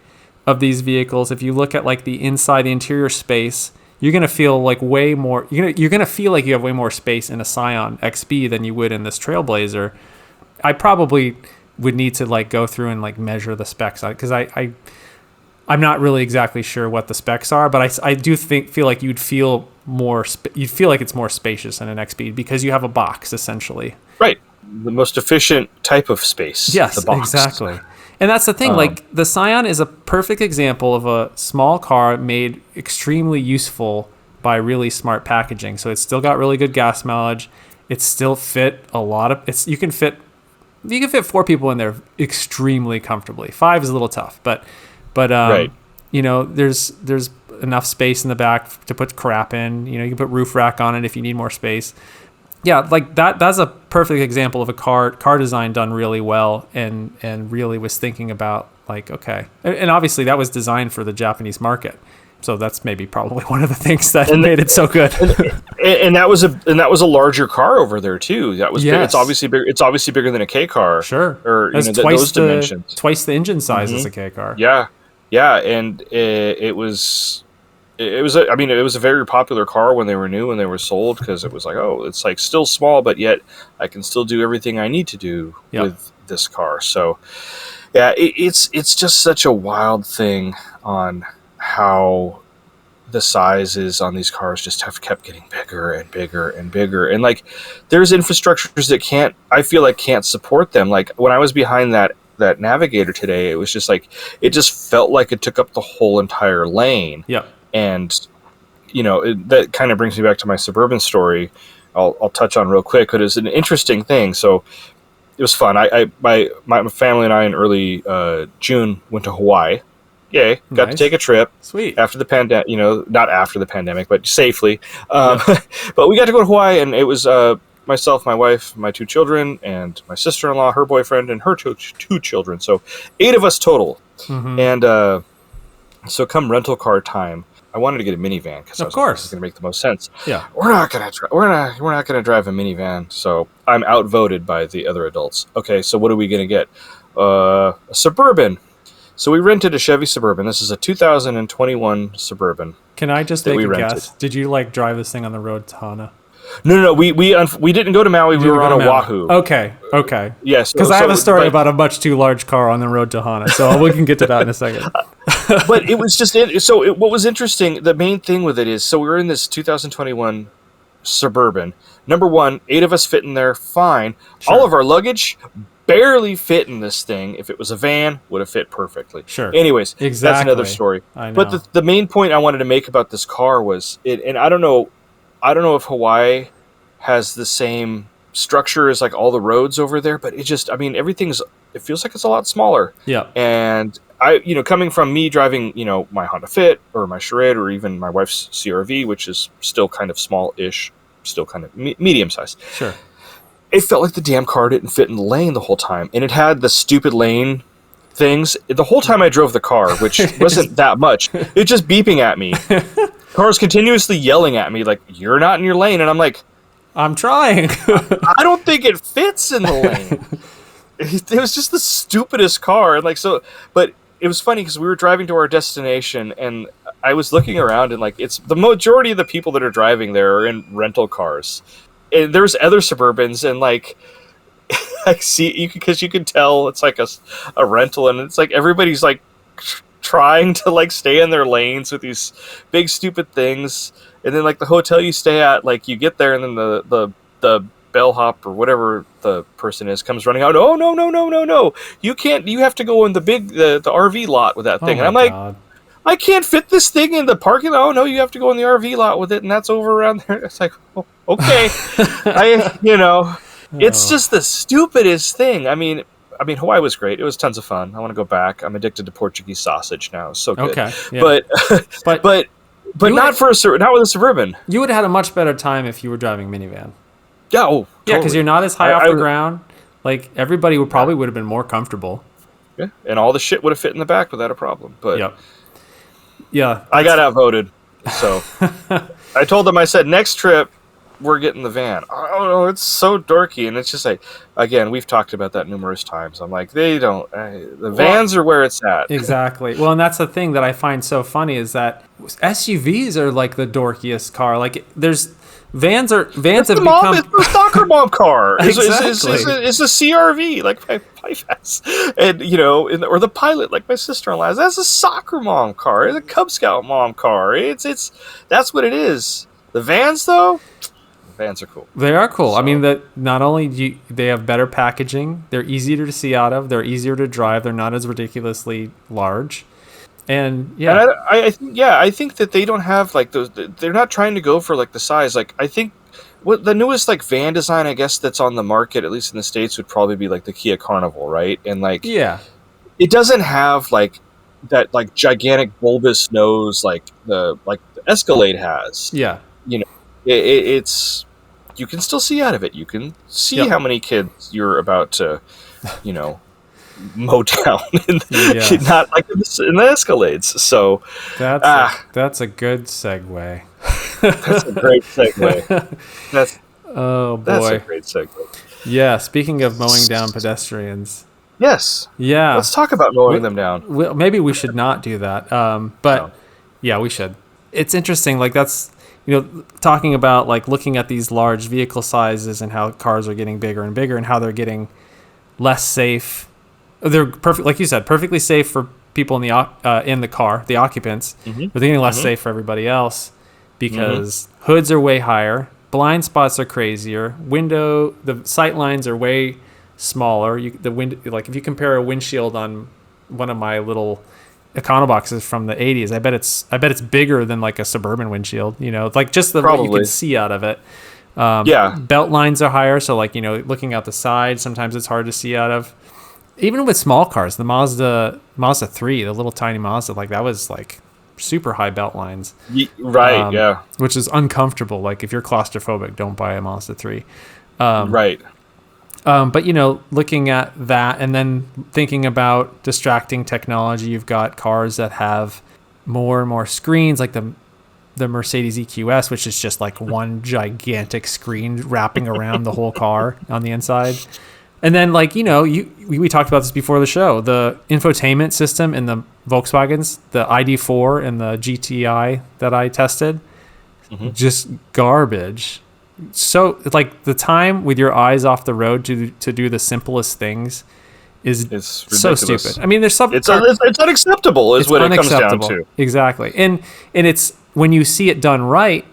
of these vehicles, if you look at like the interior space, you're gonna feel like way more. You're gonna feel like you have way more space in a Scion XB than you would in this Trailblazer. I probably would need to like go through and like measure the specs on it, because I'm not really exactly sure what the specs are, but I do feel like you'd feel more. You'd feel like it's more spacious in an XB because you have a box essentially. Right, the most efficient type of space. Yes, the box. Exactly. And that's the thing, like the Scion is a perfect example of a small car made extremely useful by really smart packaging. So it's still got really good gas mileage. It's still fit a lot of you can fit 4 people in there extremely comfortably. 5 is a little tough, but right. There's enough space in the back to put crap in. You can put roof rack on it if you need more space. Yeah, like that's a perfect example of a car design done really well and really was thinking about like, okay. And obviously that was designed for the Japanese market. So that's maybe probably one of the things that made it so good. and that was a larger car over there too. That was big. It's obviously bigger. It's obviously bigger than a K car. Sure. Or those dimensions. Twice the engine size as a K car. Yeah. Yeah, and it was a very popular car when they were new, when they were sold, because it was like, oh, it's like still small, but yet I can still do everything I need to do with this car. So yeah, it's just such a wild thing on how the sizes on these cars just have kept getting bigger and bigger and bigger. And like, there's infrastructures that can't support them. Like when I was behind that Navigator today, it was just like, it just felt like it took up the whole entire lane. Yeah. And, that kind of brings me back to my Suburban story. I'll touch on real quick, but it's an interesting thing. So it was fun. My family and I in early June went to Hawaii. Yay. Got to take a trip. Sweet. After the pandemic, not after the pandemic, but safely. But we got to go to Hawaii, and it was myself, my wife, my 2 children, and my sister-in-law, her boyfriend, and her two children. So 8 of us total. Mm-hmm. And so come rental car time, I wanted to get a minivan because I was like, this is going to make the most sense. Yeah, we're not going to drive a minivan. So I'm outvoted by the other adults. Okay, so what are we going to get? A Suburban. So we rented a Chevy Suburban. This is a 2021 Suburban. Can I just make a guess? Did you like drive this thing on the road to Hana? No. We didn't go to Maui. We were on Oahu. Okay. Yes, because I have a story about a much too large car on the road to Hana, so we can get to that in a second. But it was just what was interesting. The main thing with it is, so we were in this 2021 Suburban. Number one, 8 of us fit in there fine. Sure. All of our luggage barely fit in this thing. If it was a van, would have fit perfectly. Sure. Anyways, exactly. That's another story. I know. But the main point I wanted to make about this car was it, and I don't know if Hawaii has the same structure as like all the roads over there, but it just, everything's it feels like it's a lot smaller. Yeah. And I, coming from me driving, my Honda Fit or my Charade or even my wife's CRV, which is still kind of small-ish, still kind of medium size. Sure. It felt like the damn car didn't fit in the lane the whole time. And it had the stupid lane things. The whole time I drove the car, which wasn't that much, it just beeping at me. Cars continuously yelling at me like, you're not in your lane. And I'm like, I'm trying. I don't think it fits in the lane. It was just the stupidest car. And but it was funny because we were driving to our destination and I was looking around and it's the majority of the people that are driving there are in rental cars. And there's other Suburbans and I see because you can tell it's like a rental and it's like everybody's trying to stay in their lanes with these big stupid things. And then the hotel you stay at, you get there and then the bellhop or whatever the person is comes running out. Oh, no. You can't, you have to go in the RV lot with that thing. And I'm like, God. I can't fit this thing in the parking lot. Oh no, you have to go in the RV lot with it. And that's over around there. It's like, oh, okay. It's just the stupidest thing. I mean, Hawaii was great. It was tons of fun. I want to go back. I'm addicted to Portuguese sausage now. It's so good. Okay. Yeah. But not with a Suburban. You would have had a much better time if you were driving minivan. Yeah. Oh, totally. Yeah, because you're not as high off the ground. Everybody would have been more comfortable. Yeah, and all the shit would have fit in the back without a problem. But yep. Yeah, I got outvoted. So I told them, I said, next trip we're getting the van. Oh no, it's so dorky, and it's just again, we've talked about that numerous times. I'm like, they don't. The vans are where it's at. Exactly. Well, and that's the thing that I find so funny is that SUVs are the dorkiest car. Vans have become. It's the soccer mom car. Exactly. It's a CRV my wife has, and or the Pilot my sister-in-law has. That's a soccer mom car. It's a Cub Scout mom car. It's that's what it is. The vans though. Vans are cool. They are cool. So, I mean, that not only they have better packaging, they're easier to see out of, they're easier to drive, they're not as ridiculously large, and yeah, and I think that they don't have those. They're not trying to go for the size. I think what the newest van design, I guess, that's on the market, at least in the States, would probably be the Kia Carnival, right? And yeah, it doesn't have that gigantic bulbous nose the Escalade has. Yeah. It's you can still see out of it. You can see how many kids you're about to, mow down not in the Escalades. So that's a good segue. That's a great segue. That's a great segue. Yeah. Speaking of mowing down pedestrians. Yes. Yeah. Let's talk about mowing them down. Maybe we should not do that. But yeah, we should. It's interesting. That's. Talking about looking at these large vehicle sizes and how cars are getting bigger and bigger and how they're getting less safe. They're perfect, like you said, perfectly safe for people in the car, the occupants, but they're getting less safe for everybody else because hoods are way higher, blind spots are crazier, the sight lines are way smaller. If you compare a windshield on one of my little Econoboxes from the 80s, I bet it's bigger than a Suburban windshield, just what you can see out of it. Belt lines are higher, so looking out the side, sometimes it's hard to see out of. Even with small cars, the Mazda 3, the little tiny Mazda, that was super high belt lines. Right, which is uncomfortable. If you're claustrophobic, don't buy a Mazda 3. Right. But looking at that and then thinking about distracting technology, you've got cars that have more and more screens, like the Mercedes EQS, which is just one gigantic screen wrapping around the whole car on the inside. And then we talked about this before the show, the infotainment system in the Volkswagens, the ID4 and the GTI that I tested, just garbage. So the time with your eyes off the road to do the simplest things is so stupid. I mean, there's something. It's unacceptable, is what it comes down to. Exactly, and it's when you see it done right,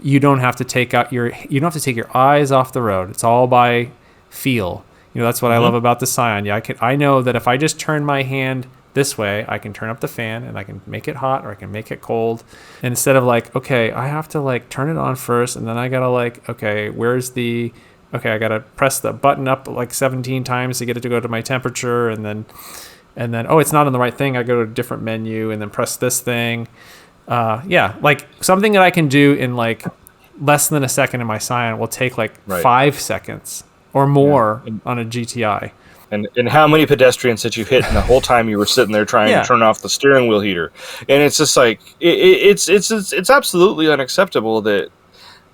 you don't have to take your eyes off the road. It's all by feel. That's what I love about the Scion. Yeah, I know that if I just turn my hand this way, I can turn up the fan and I can make it hot or I can make it cold. And instead of okay, I have to turn it on first and then I gotta okay, where's the okay, I got to press the button up like 17 times to get it to go to my temperature. And then, oh, it's not on the right thing. I go to a different menu and then press this thing. Yeah, like something that I can do in like less than a second in my Scion will take like 5 seconds or more on a GTI. And how many pedestrians did you hit in the whole time you were sitting there trying to turn off the steering wheel heater? And it's just like it's absolutely unacceptable that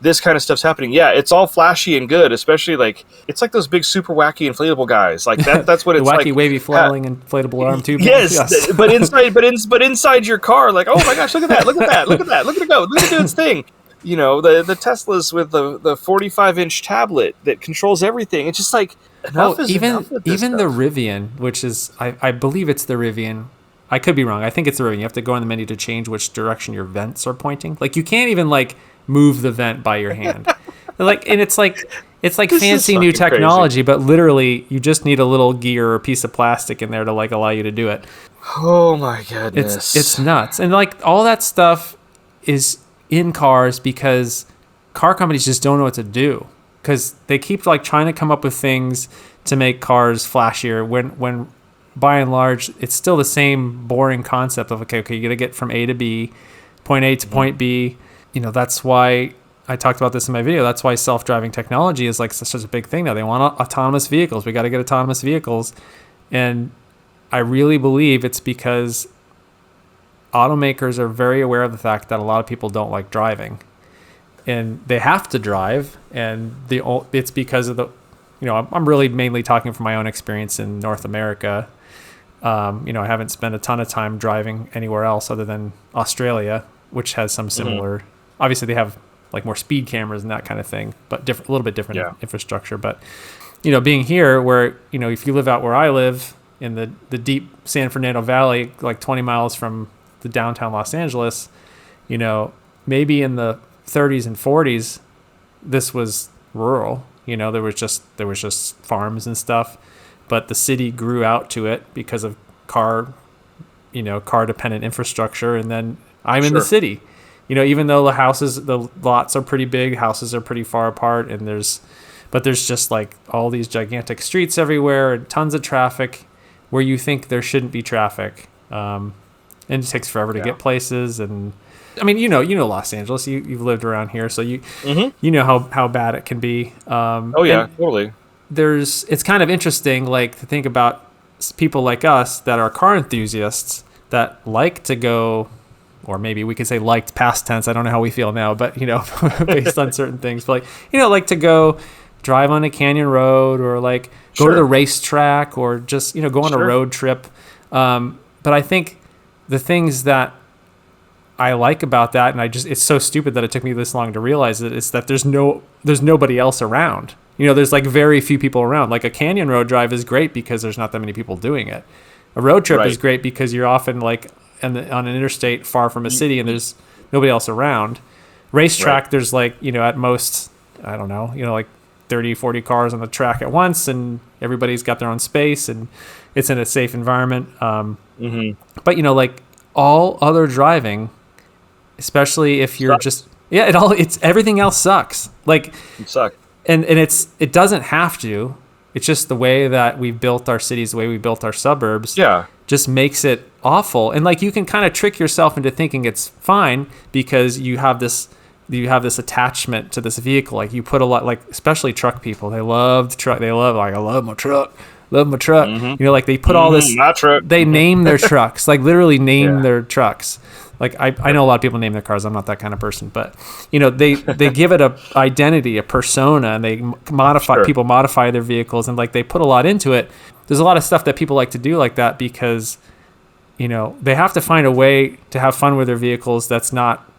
this kind of stuff's happening. Yeah, it's all flashy and good, especially like it's like those big super wacky inflatable guys. Like that's what it's wacky, like. Wavy flailing inflatable arm tube. Yes, but inside your car, like, oh my gosh, look at that, look at it go, look at it do its thing. You know, the Teslas with the 45-inch tablet that controls everything. It's just like enough is enough with this stuff. The Rivian, which is I believe it's the Rivian. I could be wrong. I think it's the Rivian. You have to go in the menu to change which direction your vents are pointing. Like you can't even like move the vent by your hand. It's like fancy new technology, crazy. But literally you just need a little gear or a piece of plastic in there to like allow you to do it. Oh my goodness. It's nuts. And like all that stuff is in cars because car companies just don't know what to do, because they keep like trying to come up with things to make cars flashier when by and large it's still the same boring concept of okay, you gotta get from A to B, point A to point B. You know, that's why I talked about this in my video. That's why self-driving technology is like such a big thing now. They want autonomous vehicles. We got to get autonomous vehicles. And I really believe it's because automakers are very aware of the fact that a lot of people don't like driving, and they have to drive. And it's because of I'm really mainly talking from my own experience in North America. I haven't spent a ton of time driving anywhere else other than Australia, which has some similar, obviously they have like more speed cameras and that kind of thing, but a little bit different infrastructure. But, being here where, if you live out where I live in the deep San Fernando Valley, like 20 miles from the downtown Los Angeles, maybe in the 30s and 40s, this was rural. There was just farms and stuff, but the city grew out to it because of car dependent infrastructure. And then I'm in the city, even though the lots are pretty big, houses are pretty far apart, and there's just like all these gigantic streets everywhere and tons of traffic where you think there shouldn't be traffic. And it takes forever to get places. And I mean, Los Angeles, you've lived around here, so you know how bad it can be. Totally. It's kind of interesting, like, to think about people like us that are car enthusiasts that like to go, or maybe we could say liked past tense. I don't know how we feel now, but based on certain things, but like to go drive on a canyon road, or like go to the racetrack, or just go on a road trip. But I think the things that I like about that, and it's so stupid that it took me this long to realize it, is that there's nobody else around. There's like very few people around. Like a canyon road drive is great because there's not that many people doing it. A road trip is great because you're often like on an interstate far from a city and there's nobody else around. Racetrack, there's like, at most, I don't know, like 30, 40 cars on the track at once, and everybody's got their own space and it's in a safe environment. But like all other driving, especially if you're it's everything else sucks. Like it sucks. And it doesn't have to. It's just the way that we've built our cities, the way we built our suburbs. Yeah. Just makes it awful. And like you can kind of trick yourself into thinking it's fine because you have this attachment to this vehicle. Like you put a lot, like especially truck people, they love the truck. They love like, I love my truck. Like they put all this, my truck. They name their trucks, like literally name their trucks. Like I know a lot of people name their cars. I'm not that kind of person, but they give it a identity, a persona, and they modify. People modify their vehicles, and like they put a lot into it. There's a lot of stuff that people like to do like that because, they have to find a way to have fun with their vehicles that's not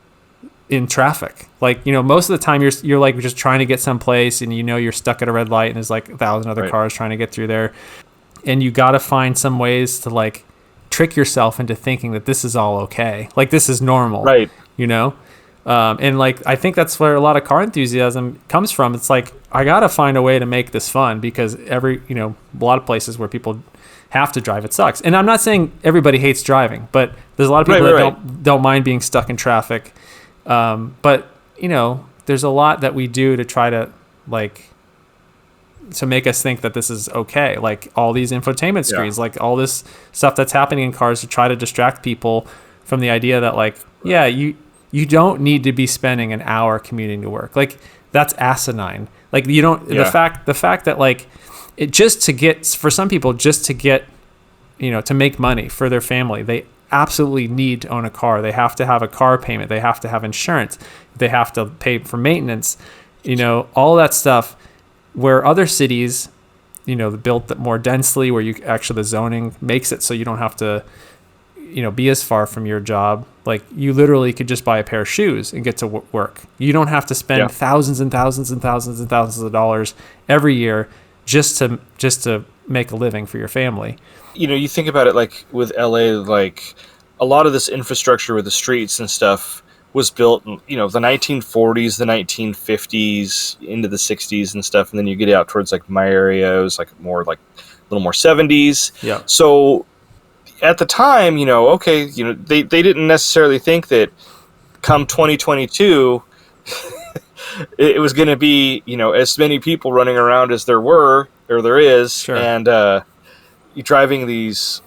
in traffic. Like, most of the time you're like just trying to get someplace, and you're stuck at a red light, and there's like 1,000 other cars trying to get through there, and you got to find some ways to like trick yourself into thinking that this is all okay, like this is normal, right? And like I think that's where a lot of car enthusiasm comes from. It's like I gotta find a way to make this fun because a lot of places where people have to drive, it sucks. And I'm not saying everybody hates driving, but there's a lot of people that don't mind being stuck in traffic. But there's a lot that we do to try to like to make us think that this is okay. Like all these infotainment screens, like all this stuff that's happening in cars to try to distract people from the idea that like, yeah, you don't need to be spending an hour commuting to work. Like that's asinine. Like you don't, the fact that like it just to get, for some people, just to get, to make money for their family, they absolutely need to own a car. They have to have a car payment. They have to have insurance. They have to pay for maintenance, all that stuff, where other cities, built more densely, where you actually, the zoning makes it so you don't have to, be as far from your job. Like you literally could just buy a pair of shoes and get to work. You don't have to spend thousands and thousands and thousands and thousands of dollars every year just to make a living for your family. You think about it like with LA, like a lot of this infrastructure with the streets and stuff was built in, the 1940s, the 1950s, into the 60s and stuff. And then you get out towards like my area, it was like more like a little more 70s. Yeah. So at the time, they didn't necessarily think that come 2022, it was going to be, as many people running around as there were, or there is. Sure. And you're driving these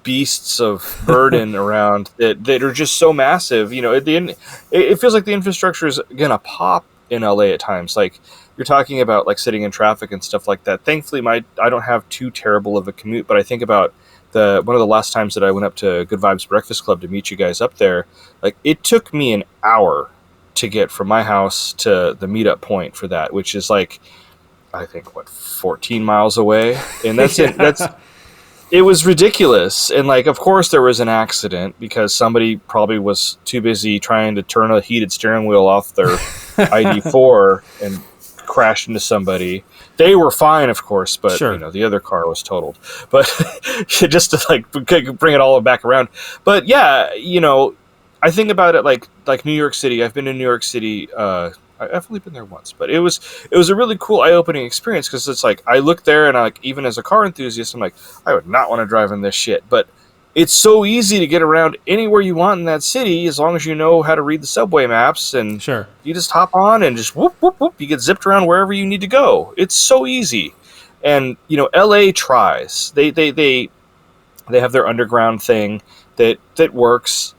beasts of burden around that are just so massive. At the end, it feels like the infrastructure is gonna pop in LA at times. Like you're talking about like sitting in traffic and stuff like that. Thankfully, I don't have too terrible of a commute, but I think about one of the last times that I went up to Good Vibes Breakfast Club to meet you guys up there. Like it took me an hour to get from my house to the meetup point for that, which is like, I think 14 miles away, and it was ridiculous. And like, of course there was an accident because somebody probably was too busy trying to turn a heated steering wheel off their ID4 and crashed into somebody. They were fine, of course, but sure. The other car was totaled. But just to like bring it all back around. But yeah, I think about it like New York City. I've been to New York City. I've only been there once, but it was a really cool, eye-opening experience because it's like I look there and even as a car enthusiast, I'm like, I would not want to drive in this shit. But it's so easy to get around anywhere you want in that city as long as you know how to read the subway maps, and sure, you just hop on and just whoop whoop whoop, you get zipped around wherever you need to go. It's so easy, and LA tries. They have their underground thing that works.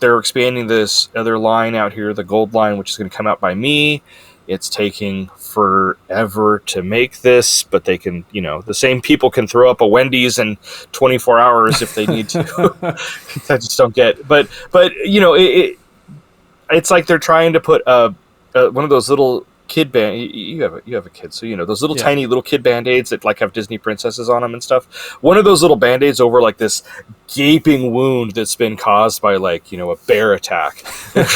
They're expanding this other line out here, the Gold Line, which is going to come out by me. It's taking forever to make this, but they can, the same people can throw up a Wendy's in 24 hours if they need to. I just don't get. But it's like they're trying to put one of those little kid band. You have a kid, so those little tiny little kid band-aids that like have Disney princesses on them and stuff. One of those little band-aids over like this gaping wound that's been caused by like a bear attack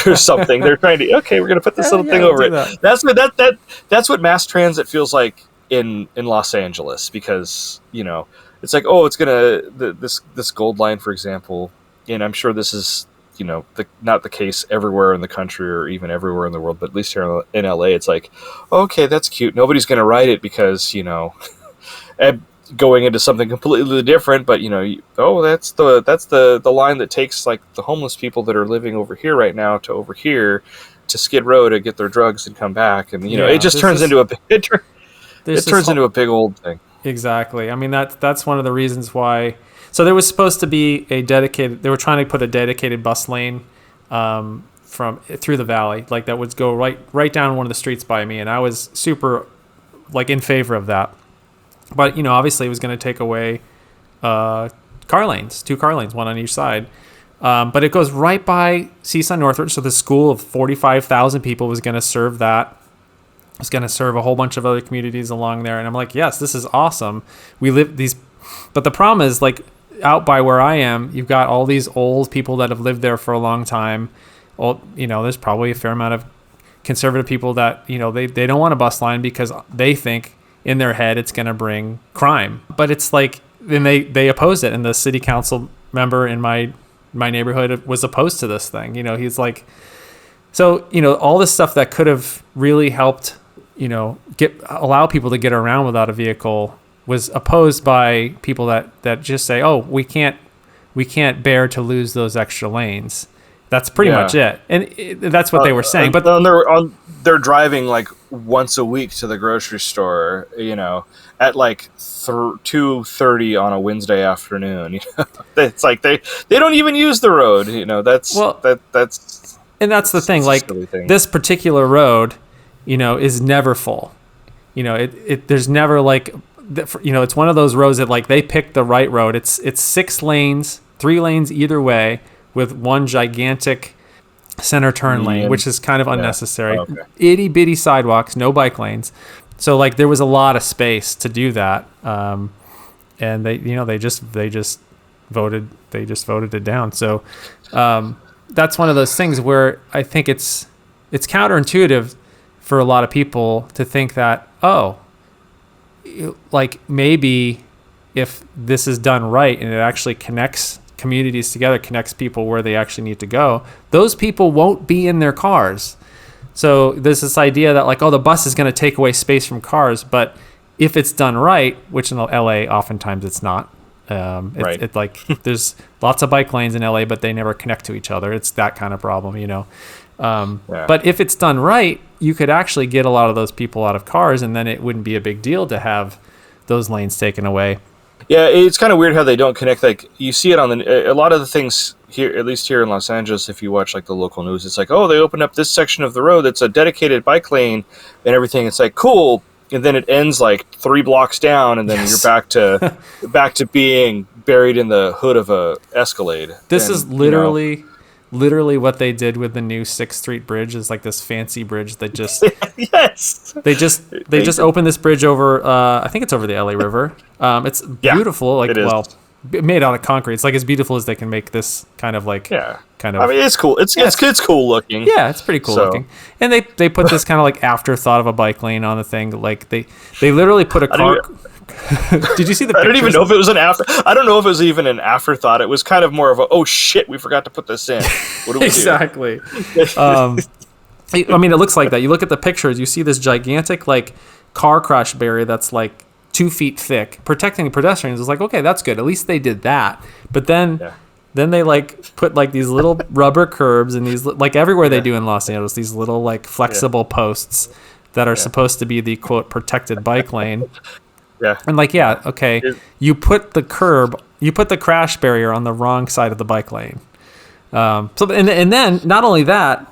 or something. They're trying to we're gonna put this little thing over it. That's what mass transit feels like in Los Angeles, because it's like it's gonna this Gold Line, for example, and I'm sure this is not the case everywhere in the country or even everywhere in the world, but at least here in LA, it's like, okay, that's cute. Nobody's going to ride it because, going into something completely different, but that's the line that takes like the homeless people that are living over here right now to over here to Skid Row to get their drugs and come back. And, it just turns into into a big old thing. Exactly. I mean, that's one of the reasons why. So there was supposed to be they were trying to put a dedicated bus lane through the valley, like that would go right down one of the streets by me. And I was super like in favor of that. But, obviously it was going to take away two car lanes, one on each side. But it goes right by Seaside Northridge. So the school of 45,000 people was going to serve that. It was going to serve a whole bunch of other communities along there. And I'm like, yes, this is awesome. But the problem is like, out by where I am, you've got all these old people that have lived there for a long time. Well, there's probably a fair amount of conservative people that, they don't want a bus line because they think in their head it's going to bring crime. But it's like, then they oppose it. And the city council member in my neighborhood was opposed to this thing. He's like, so, all this stuff that could have really helped, allow people to get around without a vehicle was opposed by people that just say, oh, we can't bear to lose those extra lanes. That's pretty much it. And that's what they were saying. But they're driving like once a week to the grocery store, at like 2:30 on a Wednesday afternoon. It's like they don't even use the road. That's and that's the thing. Like this particular road, is never full. There's never like, it's one of those roads that like they picked the right road. It's 6 lanes, 3 lanes either way, with one gigantic center turn lane, which is kind of unnecessary. Okay. Itty bitty sidewalks, no bike lanes. So like there was a lot of space to do that, and they just voted it down. So that's one of those things where I think it's counterintuitive for a lot of people to think that, like maybe if this is done right and it actually connects communities together, connects people where they actually need to go, those people won't be in their cars. So there's this idea that like, the bus is going to take away space from cars, but if it's done right, which in LA oftentimes it's not, right. It's like there's lots of bike lanes in LA, but they never connect to each other. It's that kind of problem, But if it's done right, you could actually get a lot of those people out of cars, and then it wouldn't be a big deal to have those lanes taken away. Yeah, it's kind of weird how they don't connect. Like you see it on a lot of the things here, at least here in Los Angeles. If you watch like the local news, it's like, they opened up this section of the road that's a dedicated bike lane and everything. It's like cool, and then it ends like 3 blocks down, and then you're back to being buried in the hood of a Escalade. This is literally what they did with the new 6th Street bridge. Is like this fancy bridge that just yes, they just opened this bridge over I think it's over the LA River. It's beautiful, like made out of concrete. It's like as beautiful as they can make this kind of like kind of. I mean, it's cool. It's cool looking. Yeah, it's pretty cool looking. And they put this kind of like afterthought of a bike lane on the thing. Like they literally put a car. Did you see the pictures? I don't even know if it was I don't know if it was even an afterthought. It was kind of more of a, oh shit, we forgot to put this in. What do we exactly. I mean, it looks like that. You look at the pictures, you see this gigantic like car crash barrier that's like 2 feet thick, protecting the pedestrians. It's like, okay, that's good. At least they did that. But then they like put like these little rubber curbs and these like everywhere they do in Los Angeles, these little like flexible posts that are supposed to be the quote protected bike lane. Yeah. And like, okay, you put the crash barrier on the wrong side of the bike lane. And then not only that,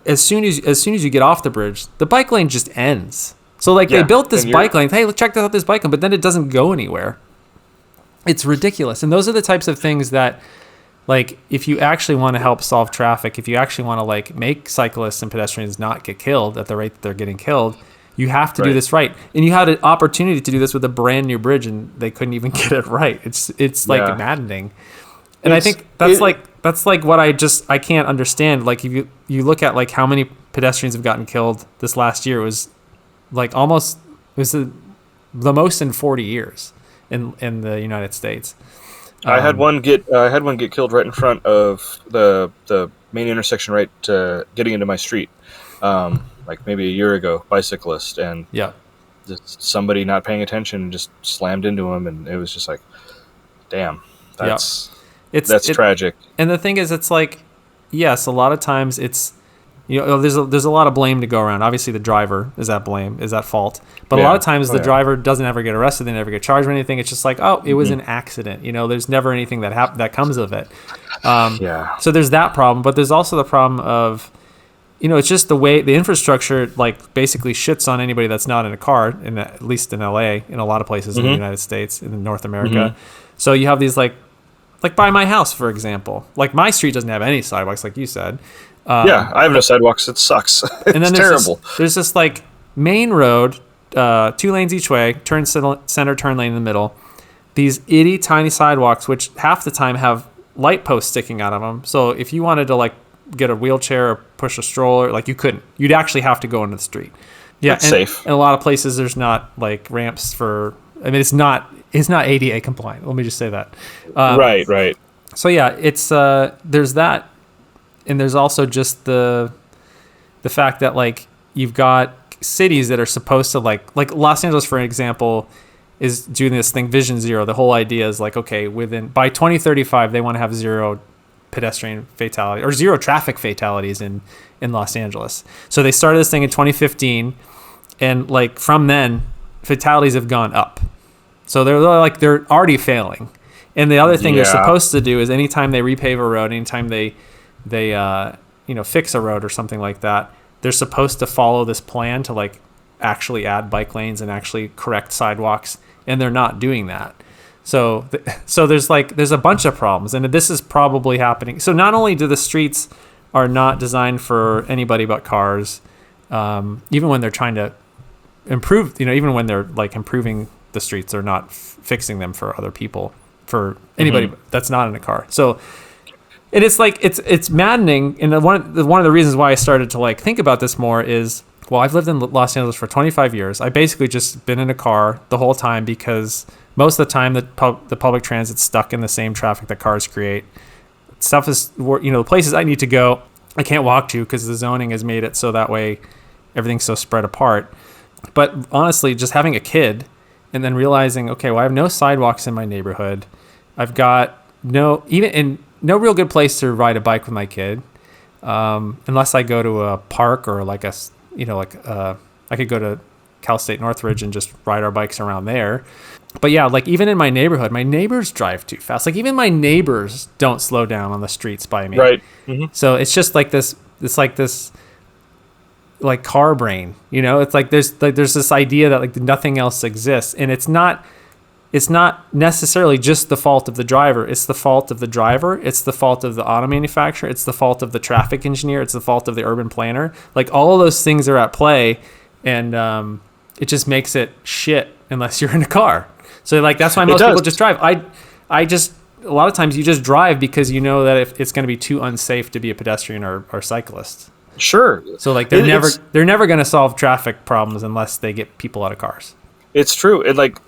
as soon as you get off the bridge, the bike lane just ends. So like they built this bike lane. Hey, check out this bike lane, but then it doesn't go anywhere. It's ridiculous. And those are the types of things that, like, if you actually want to help solve traffic, if you actually want to like make cyclists and pedestrians not get killed at the rate that they're getting killed, you have to do this right. And you had an opportunity to do this with a brand new bridge, and they couldn't even get it right. It's like maddening. And I think that's like what I can't understand. Like if you look at like how many pedestrians have gotten killed this last year, it was like the most in 40 years in the United States. I had one get killed right in front of the main intersection, right getting into my street. Like maybe a year ago, bicyclist, and just somebody not paying attention just slammed into him, and it was just like, damn, that's tragic. And the thing is, it's like, yes, a lot of times it's, there's a lot of blame to go around. Obviously, the driver is at fault, but a lot of times the driver doesn't ever get arrested, they never get charged with anything. It's just like, it was an accident. There's never anything that comes of it. So there's that problem, but there's also the problem of, it's just the way the infrastructure like basically shits on anybody that's not in a car, at least in LA, in a lot of places in the United States, in North America. So you have these like by my house, for example, like my street doesn't have any sidewalks, like you said. I have no sidewalks. It sucks. And then it's terrible. There's this like main road, 2 lanes each way, center turn lane in the middle. These itty tiny sidewalks, which half the time have light posts sticking out of them. So if you wanted to like get a wheelchair or push a stroller, like you couldn't. You'd actually have to go into the street. Yeah, it's safe. In a lot of places, there's not like ramps for. I mean, it's not ADA compliant. Let me just say that. Right. So it's there's that, and there's also just the fact that like you've got cities that are supposed to like Los Angeles, for example, is doing this thing Vision Zero. The whole idea is like, okay, by 2035 they want to have zero pedestrian fatality or zero traffic fatalities in Los Angeles. So they started this thing in 2015, and like from then, fatalities have gone up. So they're already failing. And the other thing they're supposed to do is anytime they repave a road, anytime they fix a road or something like that, they're supposed to follow this plan to like actually add bike lanes and actually correct sidewalks, and they're not doing that. So there's a bunch of problems, and this is probably happening. So not only do the streets are not designed for anybody but cars, even when they're trying to improve, even when they're like improving the streets, they're not fixing them for other people, for anybody that's not in a car. So, and it's like it's maddening. And one of the reasons why I started to like think about this more is, well, I've lived in Los Angeles for 25 years. I basically just been in a car the whole time because most of the time the public transit's stuck in the same traffic that cars create. Stuff is, the places I need to go, I can't walk to because the zoning has made it so that way everything's so spread apart. But honestly, just having a kid and then realizing, okay, well, I have no sidewalks in my neighborhood. I've got no real good place to ride a bike with my kid, unless I go to a park or like I could go to Cal State Northridge and just ride our bikes around there. But yeah, like even in my neighborhood, my neighbors drive too fast. Like even my neighbors don't slow down on the streets by me. Right. Mm-hmm. So it's just like this. It's like this, like car brain. It's like there's this idea that like nothing else exists, and it's not necessarily just the fault of the driver. It's the fault of the driver. It's the fault of the auto manufacturer. It's the fault of the traffic engineer. It's the fault of the urban planner. Like all of those things are at play, and it just makes it shit unless you're in a car. So like that's why most people just drive. I just a lot of times you just drive because you know that if it's going to be too unsafe to be a pedestrian or cyclist. Sure. So like they're never going to solve traffic problems unless they get people out of cars. It's true. And like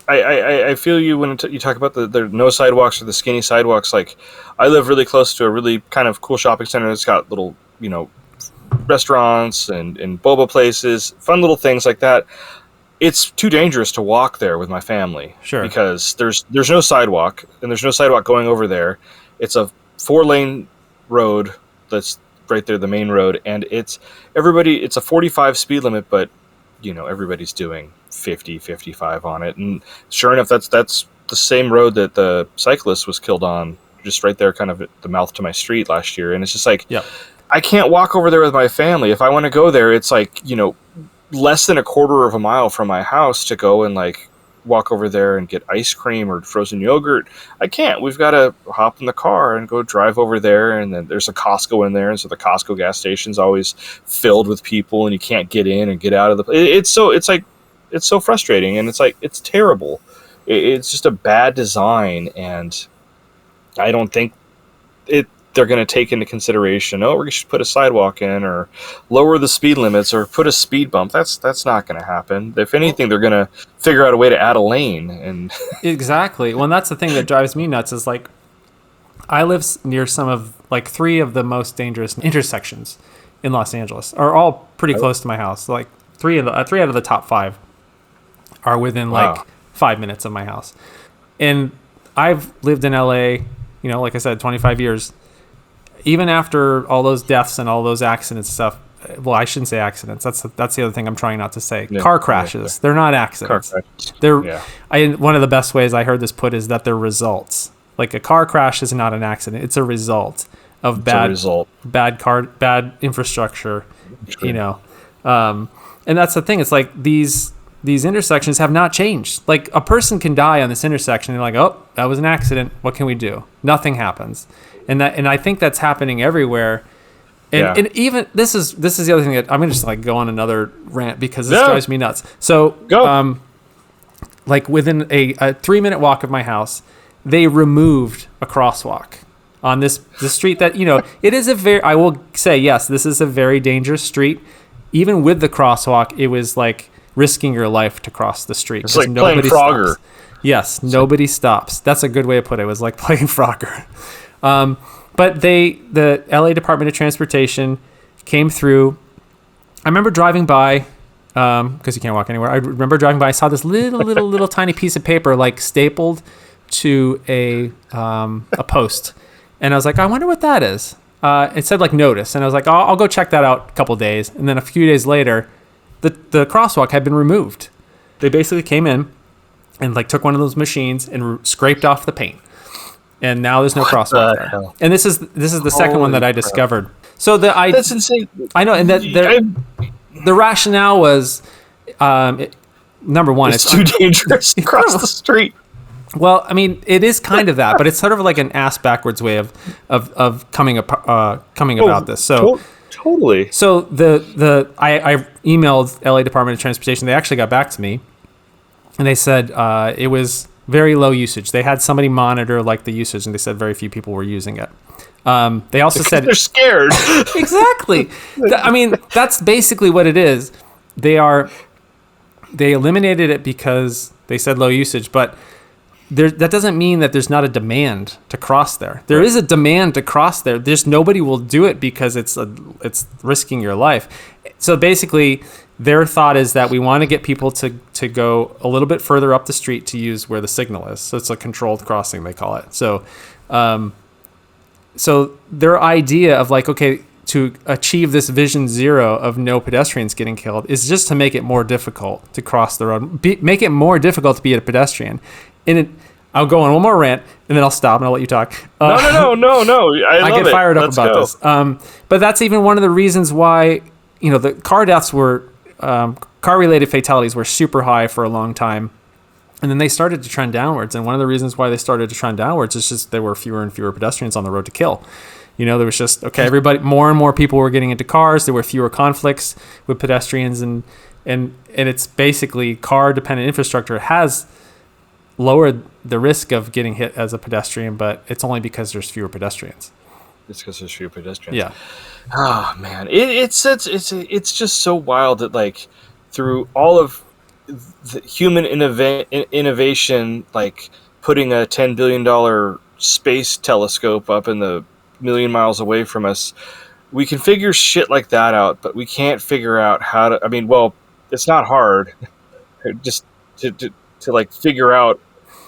I feel you when you talk about the no sidewalks or the skinny sidewalks. Like I live really close to a really kind of cool shopping center that's got little, restaurants and boba places, fun little things like that. It's too dangerous to walk there with my family. Sure. Because there's no sidewalk, and there's no sidewalk going over there. It's a 4-lane road that's right there, the main road, and it's a 45 speed limit, but everybody's doing 50, 55 on it. And sure enough, that's the same road that the cyclist was killed on, just right there, kind of at the mouth to my street last year. And it's just like, I can't walk over there with my family. If I want to go there, it's like, less than a quarter of a mile from my house to go and like walk over there and get ice cream or frozen yogurt. I can't. We've got to hop in the car and go drive over there. And then there's a Costco in there. And so the Costco gas station's always filled with people, and you can't get in and get out of the place. It's so frustrating, and it's like, it's terrible. It's just a bad design. And I don't think they're going to take into consideration, we should put a sidewalk in or lower the speed limits or put a speed bump. That's not going to happen. If anything, they're going to figure out a way to add a lane. And exactly. Well, that's the thing that drives me nuts is like, I live near some of like 3 of the most dangerous intersections in Los Angeles are all pretty close to my house. Like 3 out of the top 5 are within like 5 minutes of my house. And I've lived in LA, like I said, 25 years. Even after all those deaths and all those accidents and stuff, well, I shouldn't say accidents. That's the other thing I'm trying not to say. Yeah, car crashes. Yeah. They're not accidents. One of the best ways I heard this put is that they're results. Like a car crash is not an accident. It's a result of bad infrastructure, True. And that's the thing. It's like these intersections have not changed. Like a person can die on this intersection and like, oh, that was an accident. What can we do? Nothing happens. And I think that's happening everywhere. And even this is the other thing that I'm gonna just like go on another rant because this drives me nuts. So like within a 3-minute walk of my house, they removed a crosswalk on the street that, it is I will say, yes, this is a very dangerous street. Even with the crosswalk, it was like risking your life to cross the street. It's like playing Frogger. Stops. Yes, nobody stops. That's a good way to put it. It was like playing Frogger. But the LA Department of Transportation came through. I remember driving by, because you can't walk anywhere. I remember driving by. I saw this little tiny piece of paper like stapled to a post, And I was like, I wonder what that is. It said like notice. And I was like, I'll go check that out a couple days. And then a few days later, the crosswalk had been removed. They basically came in and like took one of those machines and scraped off the paint. And now there's no crosswalk there. Hell? And this is the second one that I discovered. So that's insane. I know. And the rationale was, number one, it's too dangerous to cross the street. Well, I mean, it is kind of that, but it's sort of like an ass backwards way of coming about this. So totally. So I emailed LA Department of Transportation. They actually got back to me, and they said it was very low usage. They had somebody monitor like the usage, and they said very few people were using it. They also said they're scared. Exactly. I mean, that's basically what it is. They eliminated it because they said low usage, but that doesn't mean that there's not a demand to cross there. There is a demand to cross there. There's nobody will do it because it's risking your life. So basically, their thought is that we want to get people to go a little bit further up the street to use where the signal is. So it's a controlled crossing, they call it. So, so their idea of like, okay, to achieve this vision zero of no pedestrians getting killed is just to make it more difficult to cross the road, make it more difficult to be a pedestrian. I'll go on one more rant, and then I'll stop, and I'll let you talk. No. I get fired up about this. But that's even one of the reasons why, the car deaths were, car-related fatalities were super high for a long time. And then they started to trend downwards. And one of the reasons why they started to trend downwards is just there were fewer and fewer pedestrians on the road to kill. There was just, everybody, more and more people were getting into cars. There were fewer conflicts with pedestrians. And it's basically car-dependent infrastructure has lowered the risk of getting hit as a pedestrian, but it's only because there's fewer pedestrians. It's because there's fewer pedestrians. Yeah. Oh man, it's just so wild that like through all of the human innovation, like putting a $10 billion space telescope up in the million miles away from us, we can figure shit like that out, but we can't figure out how to. I mean, well, it's not hard, just to like figure out.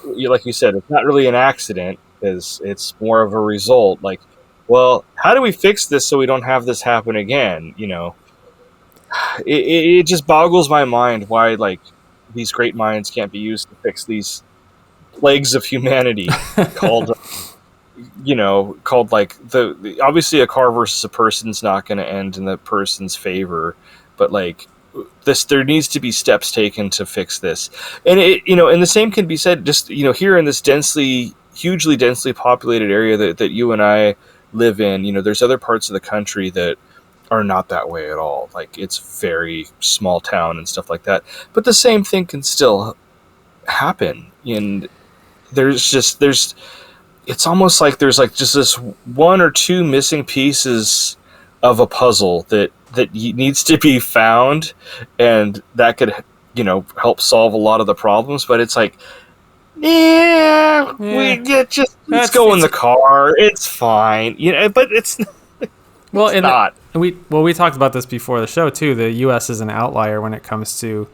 Like you said, it's not really an accident, because it's more of a result. Like, well, how do we fix this so we don't have this happen again? It just boggles my mind why like these great minds can't be used to fix these plagues of humanity called like the obviously a car versus a person's not going to end in the person's favor, but like there needs to be steps taken to fix this. And and the same can be said just here in this hugely densely populated area that you and I live in. There's other parts of the country that are not that way at all. Like it's very small town and stuff like that, but the same thing can still happen. And it's almost like there's like just this one or two missing pieces of a puzzle that needs to be found, and that could help solve a lot of the problems. But it's like, let's go in the car, it's fine, but it's not. We talked about this before the show too. The U.S. is an outlier when it comes to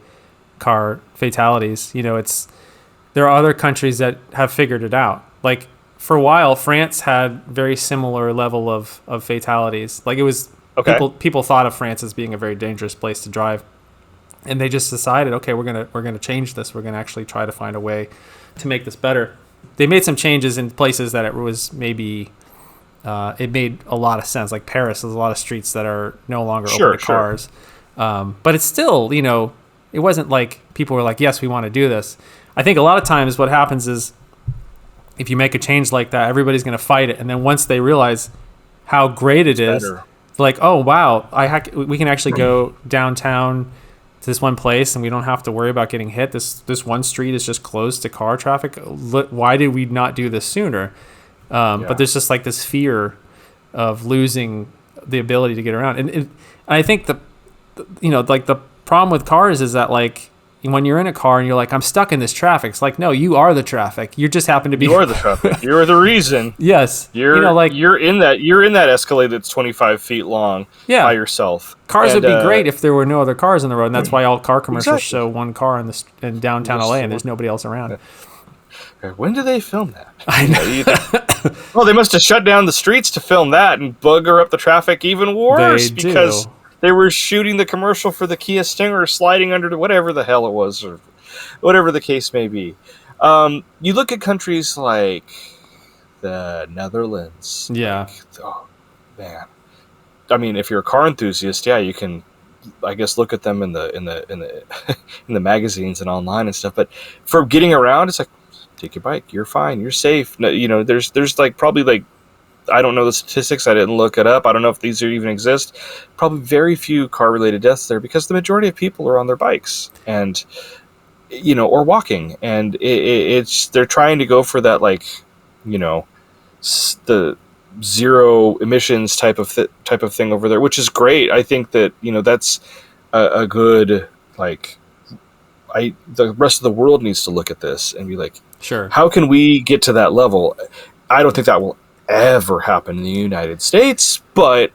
car fatalities. There are other countries that have figured it out. Like for a while, France had very similar level of fatalities. Like it was people thought of France as being a very dangerous place to drive, and they just decided, okay, we're gonna change this. We're gonna actually try to find a way to make this better. They made some changes in places that it was maybe it made a lot of sense. Like Paris, there's a lot of streets that are no longer open to cars, but it's still it wasn't like people were like, yes, we want to do this. I think a lot of times what happens is if you make a change like that, everybody's going to fight it. And then once they realize how great it is, like, oh, wow, we can actually go downtown to this one place and we don't have to worry about getting hit. This one street is just closed to car traffic. Why did we not do this sooner? But there's just like this fear of losing the ability to get around. And I think the problem with cars is that like, when you're in a car and you're like, I'm stuck in this traffic, it's like, no, you are the traffic. You just happen to be. You are the traffic. You're the reason. Yes. You're in that Escalade that's 25 feet long by yourself. Cars would be great if there were no other cars on the road, and that's why all car commercials show one car in downtown LA and there's nobody else around. When did they film that? I know. Well, they must have shut down the streets to film that and bugger up the traffic even worse because they were shooting the commercial for the Kia Stinger sliding under whatever the hell it was, or whatever the case may be. You look at countries like the Netherlands. Yeah. Oh, man. I mean, if you're a car enthusiast, yeah, you can, I guess, look at them in the in the magazines and online and stuff. But for getting around, it's like, take your bike. You're fine. You're safe. No, there's like probably like, I don't know the statistics. I didn't look it up. I don't know if these even exist. Probably very few car-related deaths there because the majority of people are on their bikes and, or walking. And it's they're trying to go for that, like, the zero emissions type of thing over there, which is great. I think that that's a good, like, the rest of the world needs to look at this and be like, sure, how can we get to that level? I don't think that will ever happen in the United States, but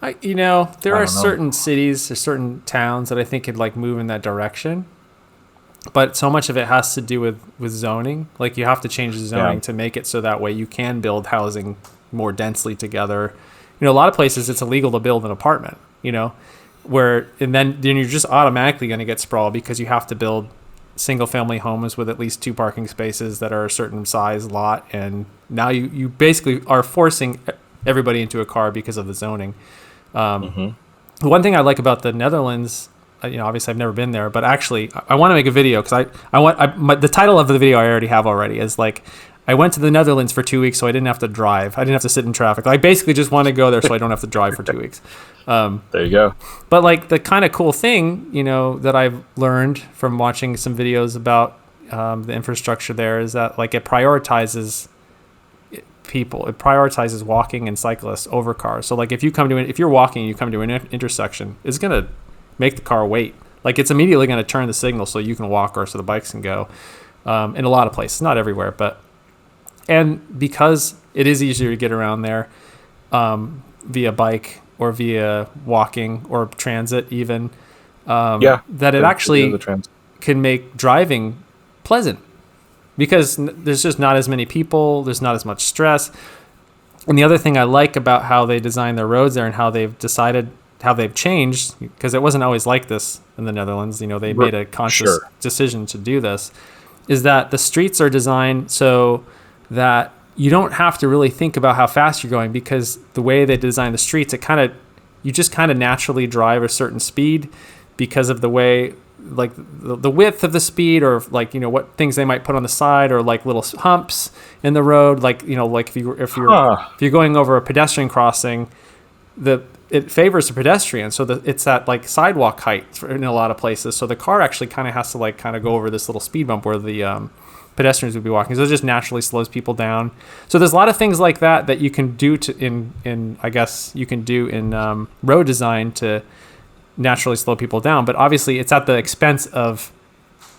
there are certain cities or certain towns that I think could like move in that direction. But so much of it has to do with zoning. Like, you have to change the zoning to make it so that way you can build housing more densely together. A lot of places it's illegal to build an apartment, and then you're just automatically going to get sprawl because you have to build single family homes with at least 2 parking spaces that are a certain size lot. And now you basically are forcing everybody into a car because of the zoning. One thing I like about the Netherlands, obviously I've never been there, but actually I want to make a video because the title of the video I already have is like, I went to the Netherlands for 2 weeks so I didn't have to drive. I didn't have to sit in traffic. I basically just want to go there so I don't have to drive for 2 weeks. There you go. But like the kind of cool thing, that I've learned from watching some videos about the infrastructure there is that like it prioritizes people. It prioritizes walking and cyclists over cars. So like if you're walking, you come to an intersection, it's going to make the car wait. Like, it's immediately going to turn the signal so you can walk or so the bikes can go. In a lot of places, not everywhere, and because it is easier to get around there via bike or via walking or transit even, that it actually can make driving pleasant because there's just not as many people, there's not as much stress. And the other thing I like about how they design their roads there and how they've changed, because it wasn't always like this in the Netherlands, they made a conscious decision to do this, is that the streets are designed so that you don't have to really think about how fast you're going, because the way they design the streets, you just kind of naturally drive a certain speed because of the way, like the width of the speed, or like, what things they might put on the side, or like little humps in the road. Like, like if you're going over a pedestrian crossing, it favors the pedestrian. So it's that like sidewalk height in a lot of places. So the car actually kind of has to go over this little speed bump where the pedestrians would be walking. So it just naturally slows people down. So there's a lot of things like that you can do in road design to naturally slow people down. But obviously it's at the expense of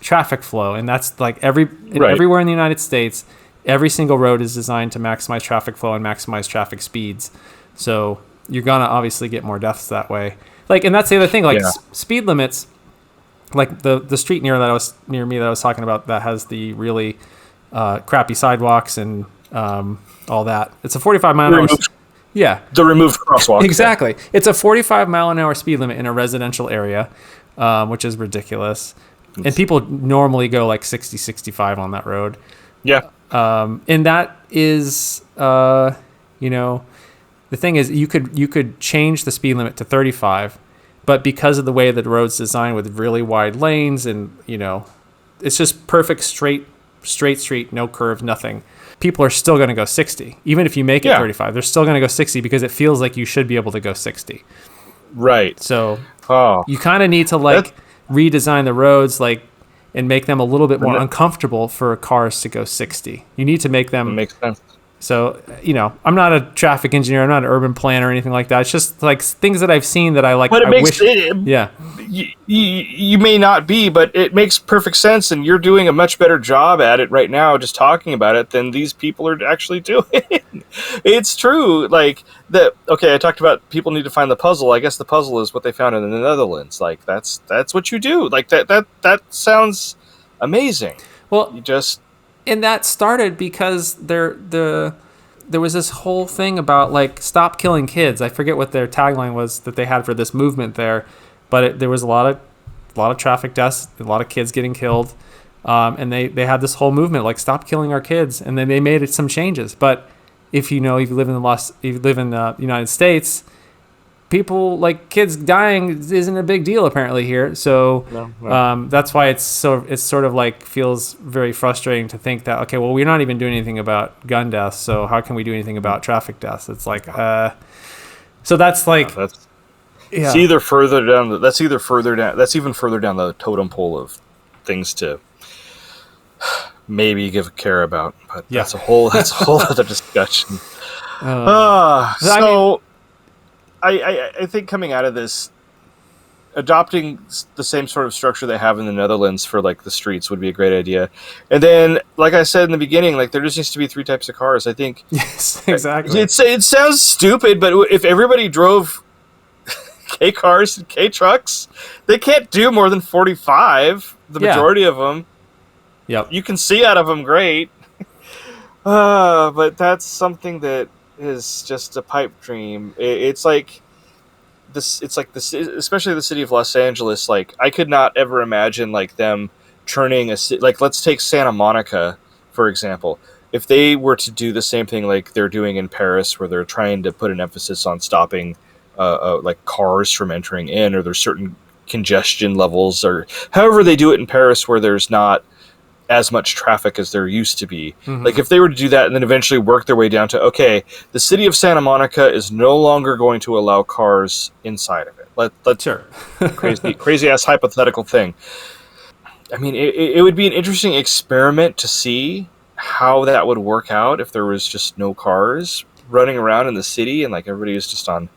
traffic flow. And that's like everywhere in the United States, every single road is designed to maximize traffic flow and maximize traffic speeds. So you're gonna obviously get more deaths that way. Like, and that's the other thing. Like speed limits, like the street near me that I was talking about that has the really crappy sidewalks and all that. It's a 45 mile an hour. Yeah, the removed crosswalk. Exactly. Yeah. It's a 45 mile an hour speed limit in a residential area, which is ridiculous. And people normally go like 60, 65 on that road. Yeah. And that is, the thing is, you could change the speed limit to 35, but because of the way that the road's designed with really wide lanes and, it's just perfect straight street, no curve, nothing. People are still going to go 60. Even if you make it 35, they're still going to go 60 because it feels like you should be able to go 60. Right. So you kind of need to redesign the roads and make them a little bit more uncomfortable for cars to go 60. You need to make them... Makes sense. So, I'm not a traffic engineer. I'm not an urban planner or anything like that. It's just like things that I've seen that I like. But you may not be, but it makes perfect sense. And you're doing a much better job at it right now, just talking about it, than these people are actually doing. It's true. I talked about people need to find the puzzle. I guess the puzzle is what they found in the Netherlands. Like, that's what you do. Like that sounds amazing. Well, you just... and that started because there was this whole thing about like stop killing kids. I forget what their tagline was that they had for this movement there, but there was a lot of traffic deaths, a lot of kids getting killed, and they had this whole movement like stop killing our kids, and then they made some changes. But if you live in the United States, people like kids dying isn't a big deal apparently here. So no. That's why it's sort of like feels very frustrating to think that, okay, well, we're not even doing anything about gun deaths, so how can we do anything about traffic deaths? It's like, so that's like, it's either further down. That's even further down the totem pole of things to maybe give care about. But that's a whole other discussion. I think coming out of this, adopting the same sort of structure they have in the Netherlands for like the streets would be a great idea. And then, like I said in the beginning, like there just needs to be 3 types of cars. I think. Yes, exactly. It sounds stupid, but if everybody drove K cars and K trucks, they can't do more than 45. The majority of them. Yep. You can see out of them great. But that's something that is just a pipe dream. It's like this. It's like this, especially the city of Los Angeles. Like I could not ever imagine like them turning a city. Like let's take Santa Monica for example. If they were to do the same thing like they're doing in Paris, where they're trying to put an emphasis on stopping like cars from entering in, or there's certain congestion levels, or however they do it in Paris, where there's not as much traffic as there used to be. Mm-hmm. Like if they were to do that and then eventually work their way down to, okay, the city of Santa Monica is no longer going to allow cars inside of it. Let's sure. crazy ass hypothetical thing. I mean, it would be an interesting experiment to see how that would work out if there was just no cars running around in the city and like everybody was just on,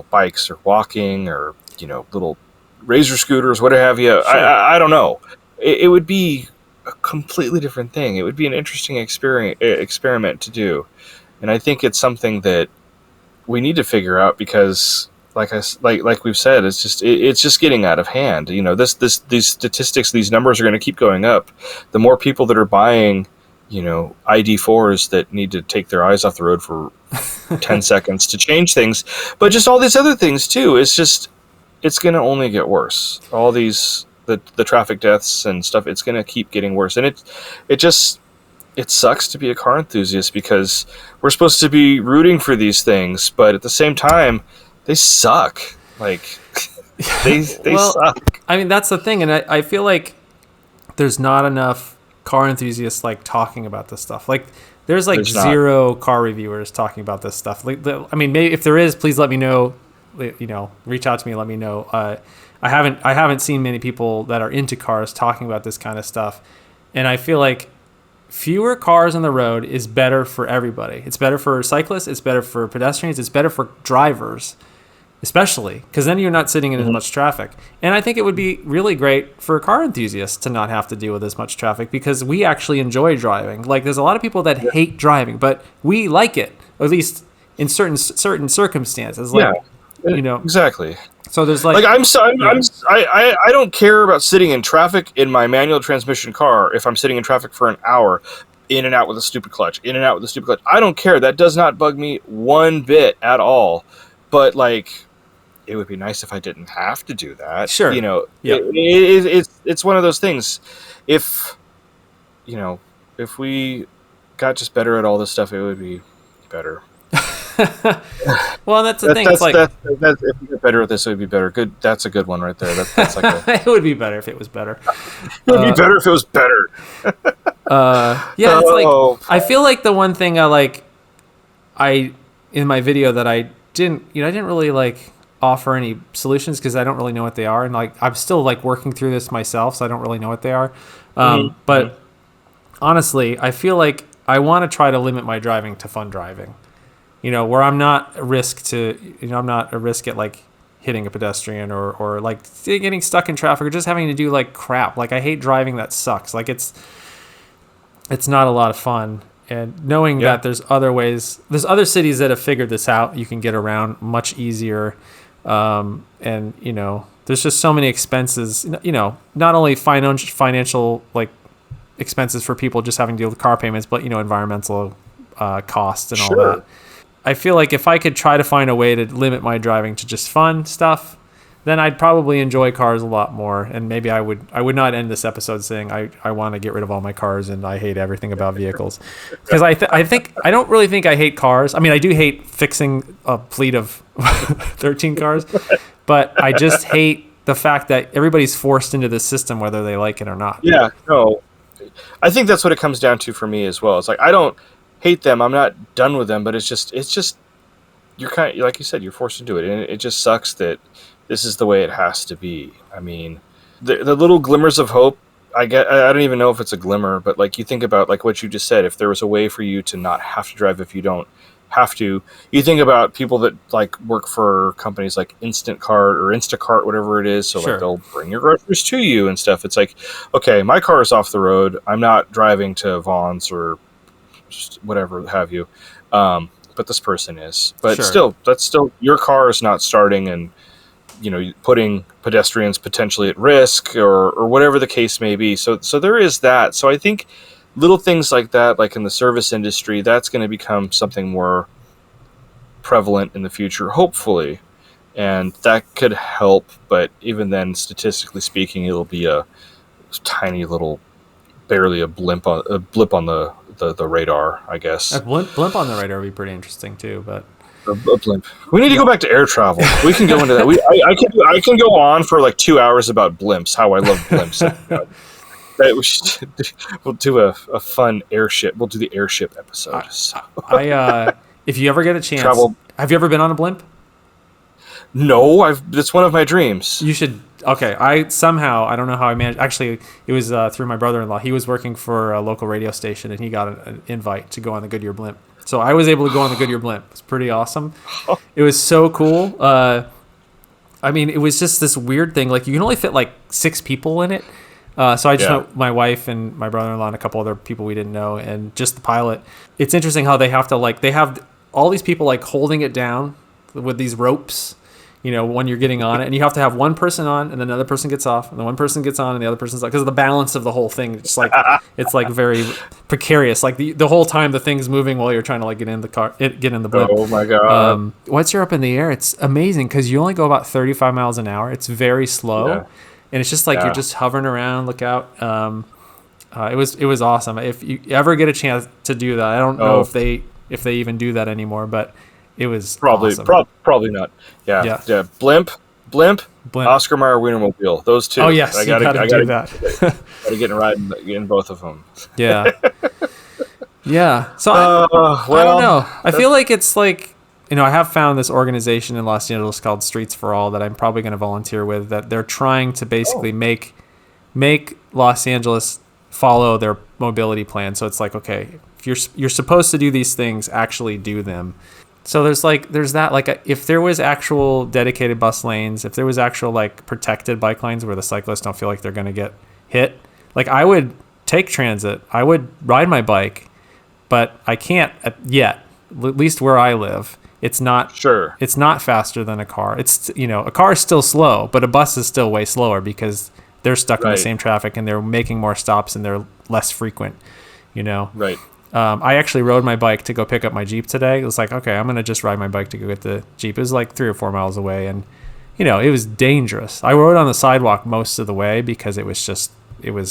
bikes or walking or, little razor scooters, whatever have you. Sure. I don't know. It would be a completely different thing. It would be an interesting experiment to do, and I think it's something that we need to figure out because, like we've said, it's just getting out of hand. These statistics, these numbers are going to keep going up. The more people that are buying, ID4s that need to take their eyes off the road for 10 seconds to change things, but just all these other things too. It's going to only get worse. All these. The traffic deaths and stuff, it's going to keep getting worse. And it sucks to be a car enthusiast because we're supposed to be rooting for these things, but at the same time, they suck. Like, they suck. I mean, that's the thing. And I feel like there's not enough car enthusiasts, like, talking about this stuff. Like, there's zero car reviewers talking about this stuff. Like, I mean, maybe if there is, please let me know. Reach out to me, let me know. I haven't seen many people that are into cars talking about this kind of stuff, and I feel like fewer cars on the road is better for everybody. It's better for cyclists, it's better for pedestrians, it's better for drivers, especially because then you're not sitting in as much traffic. And I think it would be really great for car enthusiasts to not have to deal with as much traffic because we actually enjoy driving. Like there's a lot of people that hate driving, but we like it, at least in certain circumstances. Like, exactly. So there's I don't care about sitting in traffic in my manual transmission car if I'm sitting in traffic for an hour, in and out with a stupid clutch, in and out with a stupid clutch. I don't care. That does not bug me one bit at all. But like, it would be nice if I didn't have to do that. Sure. It's one of those things. If we got just better at all this stuff, it would be better. Well, that's the thing. It's like if we get better at this, it would be better. Good. That's a good one right there. That's like it would be better if it was better. It would be better if it was better. It's like I feel like the one thing I in my video that I didn't really like offer any solutions because I don't really know what they are, and like I'm still like working through this myself, so I don't really know what they are. But honestly, I feel like I want to try to limit my driving to fun driving. Where I'm not a risk at like hitting a pedestrian or like getting stuck in traffic or just having to do like crap. Like I hate driving that sucks. Like it's not a lot of fun. And knowing that there's other cities that have figured this out, you can get around much easier. And there's just so many expenses, not only financial like expenses for people just having to deal with car payments, but environmental costs and all that. I feel like if I could try to find a way to limit my driving to just fun stuff, then I'd probably enjoy cars a lot more. And maybe I would not end this episode saying I want to get rid of all my cars and I hate everything about vehicles, because I don't really think I hate cars. I mean, I do hate fixing a fleet of 13 cars, but I just hate the fact that everybody's forced into this system whether they like it or not. Yeah, no, I think that's what it comes down to for me as well. It's like I don't hate them. I'm not done with them, but it's just you're kind of, like you said, you're forced to do it, and it just sucks that this is the way it has to be. I mean, the little glimmers of hope, I don't even know if it's a glimmer, but like you think about like what you just said, if there was a way for you to not have to drive if you don't have to, you think about people that like work for companies like Instacart or Instacart, whatever it is. So like they'll bring your groceries to you and stuff. It's like, okay, my car is off the road. I'm not driving to Vaughn's or just whatever have you. But this person is. But still, that's still, your car is not starting and putting pedestrians potentially at risk or whatever the case may be. So there is that. So I think little things like that, like in the service industry, that's going to become something more prevalent in the future, hopefully. And that could help. But even then, statistically speaking, it'll be a tiny little, barely a blip on the radar, I guess. A blimp on the radar would be pretty interesting too, but a blimp. We need to go back to air travel. We can go into that. I can go on for like 2 hours about blimps. How I love blimps. We'll do a fun airship. We'll do the airship episode. If you ever get a chance, have you ever been on a blimp? No, it's one of my dreams. You should. Okay, I don't know how I managed. Actually, it was through my brother-in-law. He was working for a local radio station, and he got an invite to go on the Goodyear blimp. So I was able to go on the Goodyear blimp. It's pretty awesome. It was so cool. I mean, it was just this weird thing. Like, you can only fit like 6 people in it. So I just went, my wife and my brother-in-law and a couple other people we didn't know, and just the pilot. It's interesting how they have all these people like holding it down with these ropes, when you're getting on it, and you have to have one person on, and then another person gets off, and then one person gets on, and the other person's like, because of the balance of the whole thing, it's like very precarious. Like the whole time the thing's moving while you're trying to like get in the car, get in the blimp. Oh my god! Once you're up in the air, it's amazing because you only go about 35 miles an hour. It's very slow, and it's just like you're just hovering around. Look out! It was awesome. If you ever get a chance to do that, I don't know if they even do that anymore, but it was probably awesome. Probably not. Yeah. Blimp, Oscar Mayer Wienermobile. Those two. Oh yes, I gotta do that. Gotta get a ride in both of them. Yeah. Yeah. So I don't know. I feel like it's like, I have found this organization in Los Angeles called Streets for All that I'm probably going to volunteer with. That they're trying to basically make Los Angeles follow their mobility plan. So it's like, okay, if you're supposed to do these things, actually do them. So there's that, like if there was actual dedicated bus lanes, if there was actual like protected bike lanes where the cyclists don't feel like they're going to get hit, like I would take transit, I would ride my bike, but I can't yet, at least where I live. It's not faster than a car. It's, a car is still slow, but a bus is still way slower because they're stuck in the same traffic and they're making more stops and they're less frequent, Right. I actually rode my bike to go pick up my Jeep today. It was like, okay, I'm going to just ride my bike to go get the Jeep. It was like 3 or 4 miles away. And, it was dangerous. I rode on the sidewalk most of the way because it was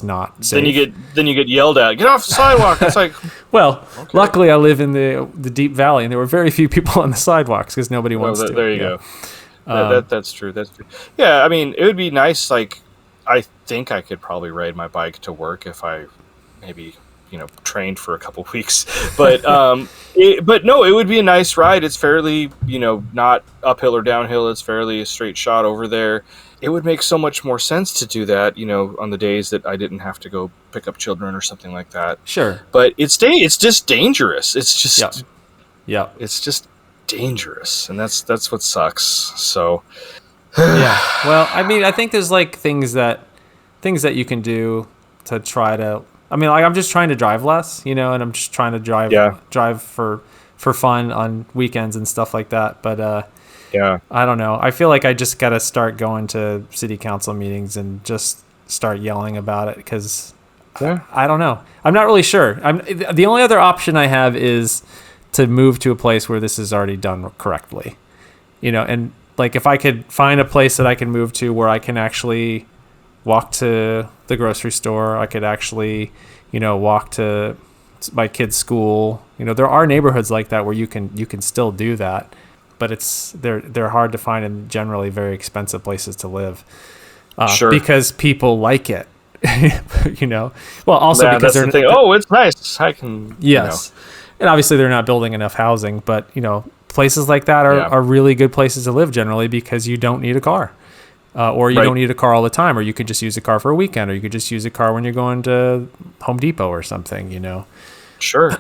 not safe. Then you get yelled at. Get off the sidewalk. It's like, well, luckily I live in the deep valley and there were very few people on the sidewalks because nobody wants to. There you go. That's true. That's true. Yeah. I mean, it would be nice. Like, I think I could probably ride my bike to work if I maybe, trained for a couple weeks, but but no, it would be a nice ride. It's fairly, not uphill or downhill. It's fairly a straight shot over there. It would make so much more sense to do that, on the days that I didn't have to go pick up children or something like that. Sure. But it's just dangerous. It's just, yeah, it's just dangerous. And that's what sucks. So, yeah. Well, I mean, I think there's like things that you can do to try to, I mean, like I'm just trying to drive less, and I'm just trying to drive for fun on weekends and stuff like that. But I don't know. I feel like I just got to start going to city council meetings and just start yelling about it because I don't know. I'm not really sure. The only other option I have is to move to a place where this is already done correctly, and like if I could find a place that I can move to where I can actually walk to the grocery store, I could actually, walk to my kid's school. There are neighborhoods like that where you can still do that, but they're hard to find and generally very expensive places to live. Sure. Because people like it. Well, also because that's the thing. Oh, it's nice. I can. Yes, and obviously they're not building enough housing, but places like that are really good places to live generally because you don't need a car, or you don't need a car all the time, or you could just use a car for a weekend, or you could just use a car when you're going to Home Depot or something. Sure.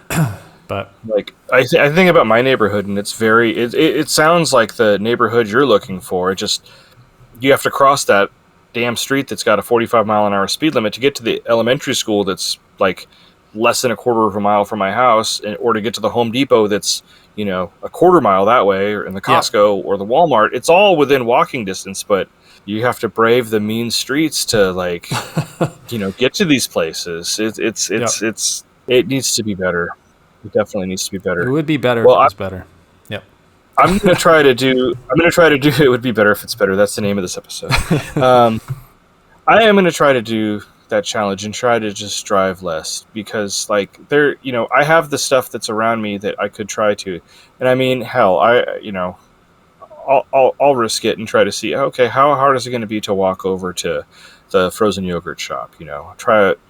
But like I think about my neighborhood, and it sounds like the neighborhood you're looking for. It just you have to cross that damn street that's got a 45-mile-an-hour speed limit to get to the elementary school that's like less than a quarter of a mile from my house, or to get to the Home Depot that's a quarter mile that way, or in the Costco or the Walmart. It's all within walking distance, but you have to brave the mean streets to get to these places. It needs to be better. It definitely needs to be better. It would be better if it was better. Yep. I'm gonna try to do. It would be better if it's better. That's the name of this episode. I am gonna try to do that challenge and try to just drive less, because I have the stuff that's around me that I could try to, and I mean, hell, I'll risk it and try to see. Okay, how hard is it going to be to walk over to the frozen yogurt shop? Try it.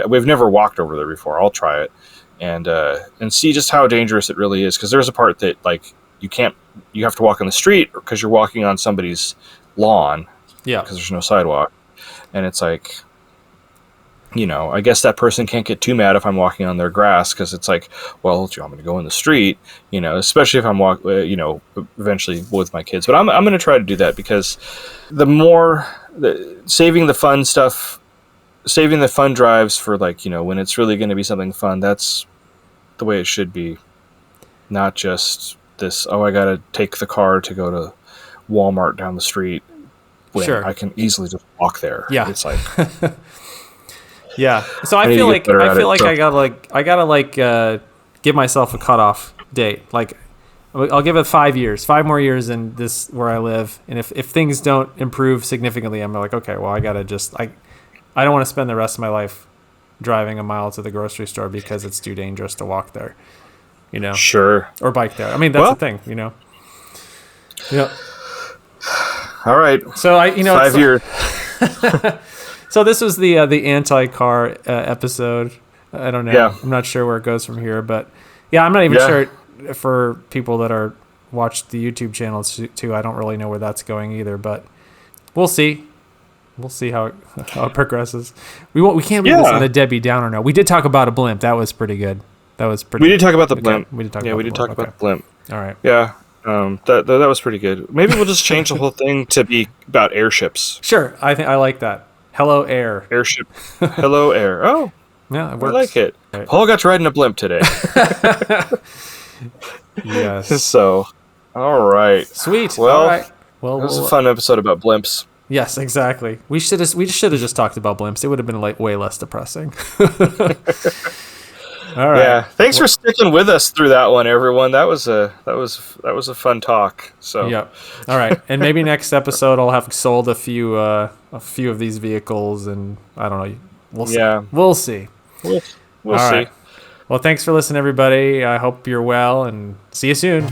We've never walked over there before. I'll try it and see just how dangerous it really is, because there's a part that you have to walk on the street because you're walking on somebody's lawn. Yeah. Because there's no sidewalk. And it's like, I guess that person can't get too mad if I'm walking on their grass, because it's like, well, do you want me to go in the street? Especially if I'm eventually with my kids. But I'm going to try to do that, because saving the fun drives for when it's really going to be something fun, that's the way it should be. Not just this, I got to take the car to go to Walmart down the street when I can easily just walk there. Yeah. It's like, yeah. So I feel like I gotta give myself a cutoff date. Like I'll give it 5 years, 5 more years in this where I live. And if things don't improve significantly, I'm like, okay, well, I gotta I don't want to spend the rest of my life driving a mile to the grocery store because it's too dangerous to walk there. Sure. Or bike there. I mean, that's the thing, Yeah. All right. So 5 years. So this was the anti-car episode. I don't know. Yeah. I'm not sure where it goes from here, but I'm not even sure for people that watch the YouTube channels too. I don't really know where that's going either, but we'll see. We'll see how it progresses. We can't leave this on a Debbie Downer now. We did talk about a blimp. That was pretty good. We did talk about the blimp. We did talk about the blimp. All right. Yeah. That was pretty good. Maybe we'll just change the whole thing to be about airships. Sure. I like that. Hello, air. Airship. Hello, air. Oh. Yeah, it works. I like it. Right. Paul got to ride in a blimp today. Yes. So, all right. Sweet. Well, all right. Well, it was a fun episode about blimps. Yes, exactly. We should have just talked about blimps. It would have been way less depressing. All right. Yeah. Thanks for sticking with us through that one, everyone. That was a fun talk. So. Yep. All right. And maybe next episode I'll have sold a few of these vehicles, and I don't know. We'll see. Yeah. We'll see. We'll All see. Right. Well, thanks for listening, everybody. I hope you're well, and see you soon.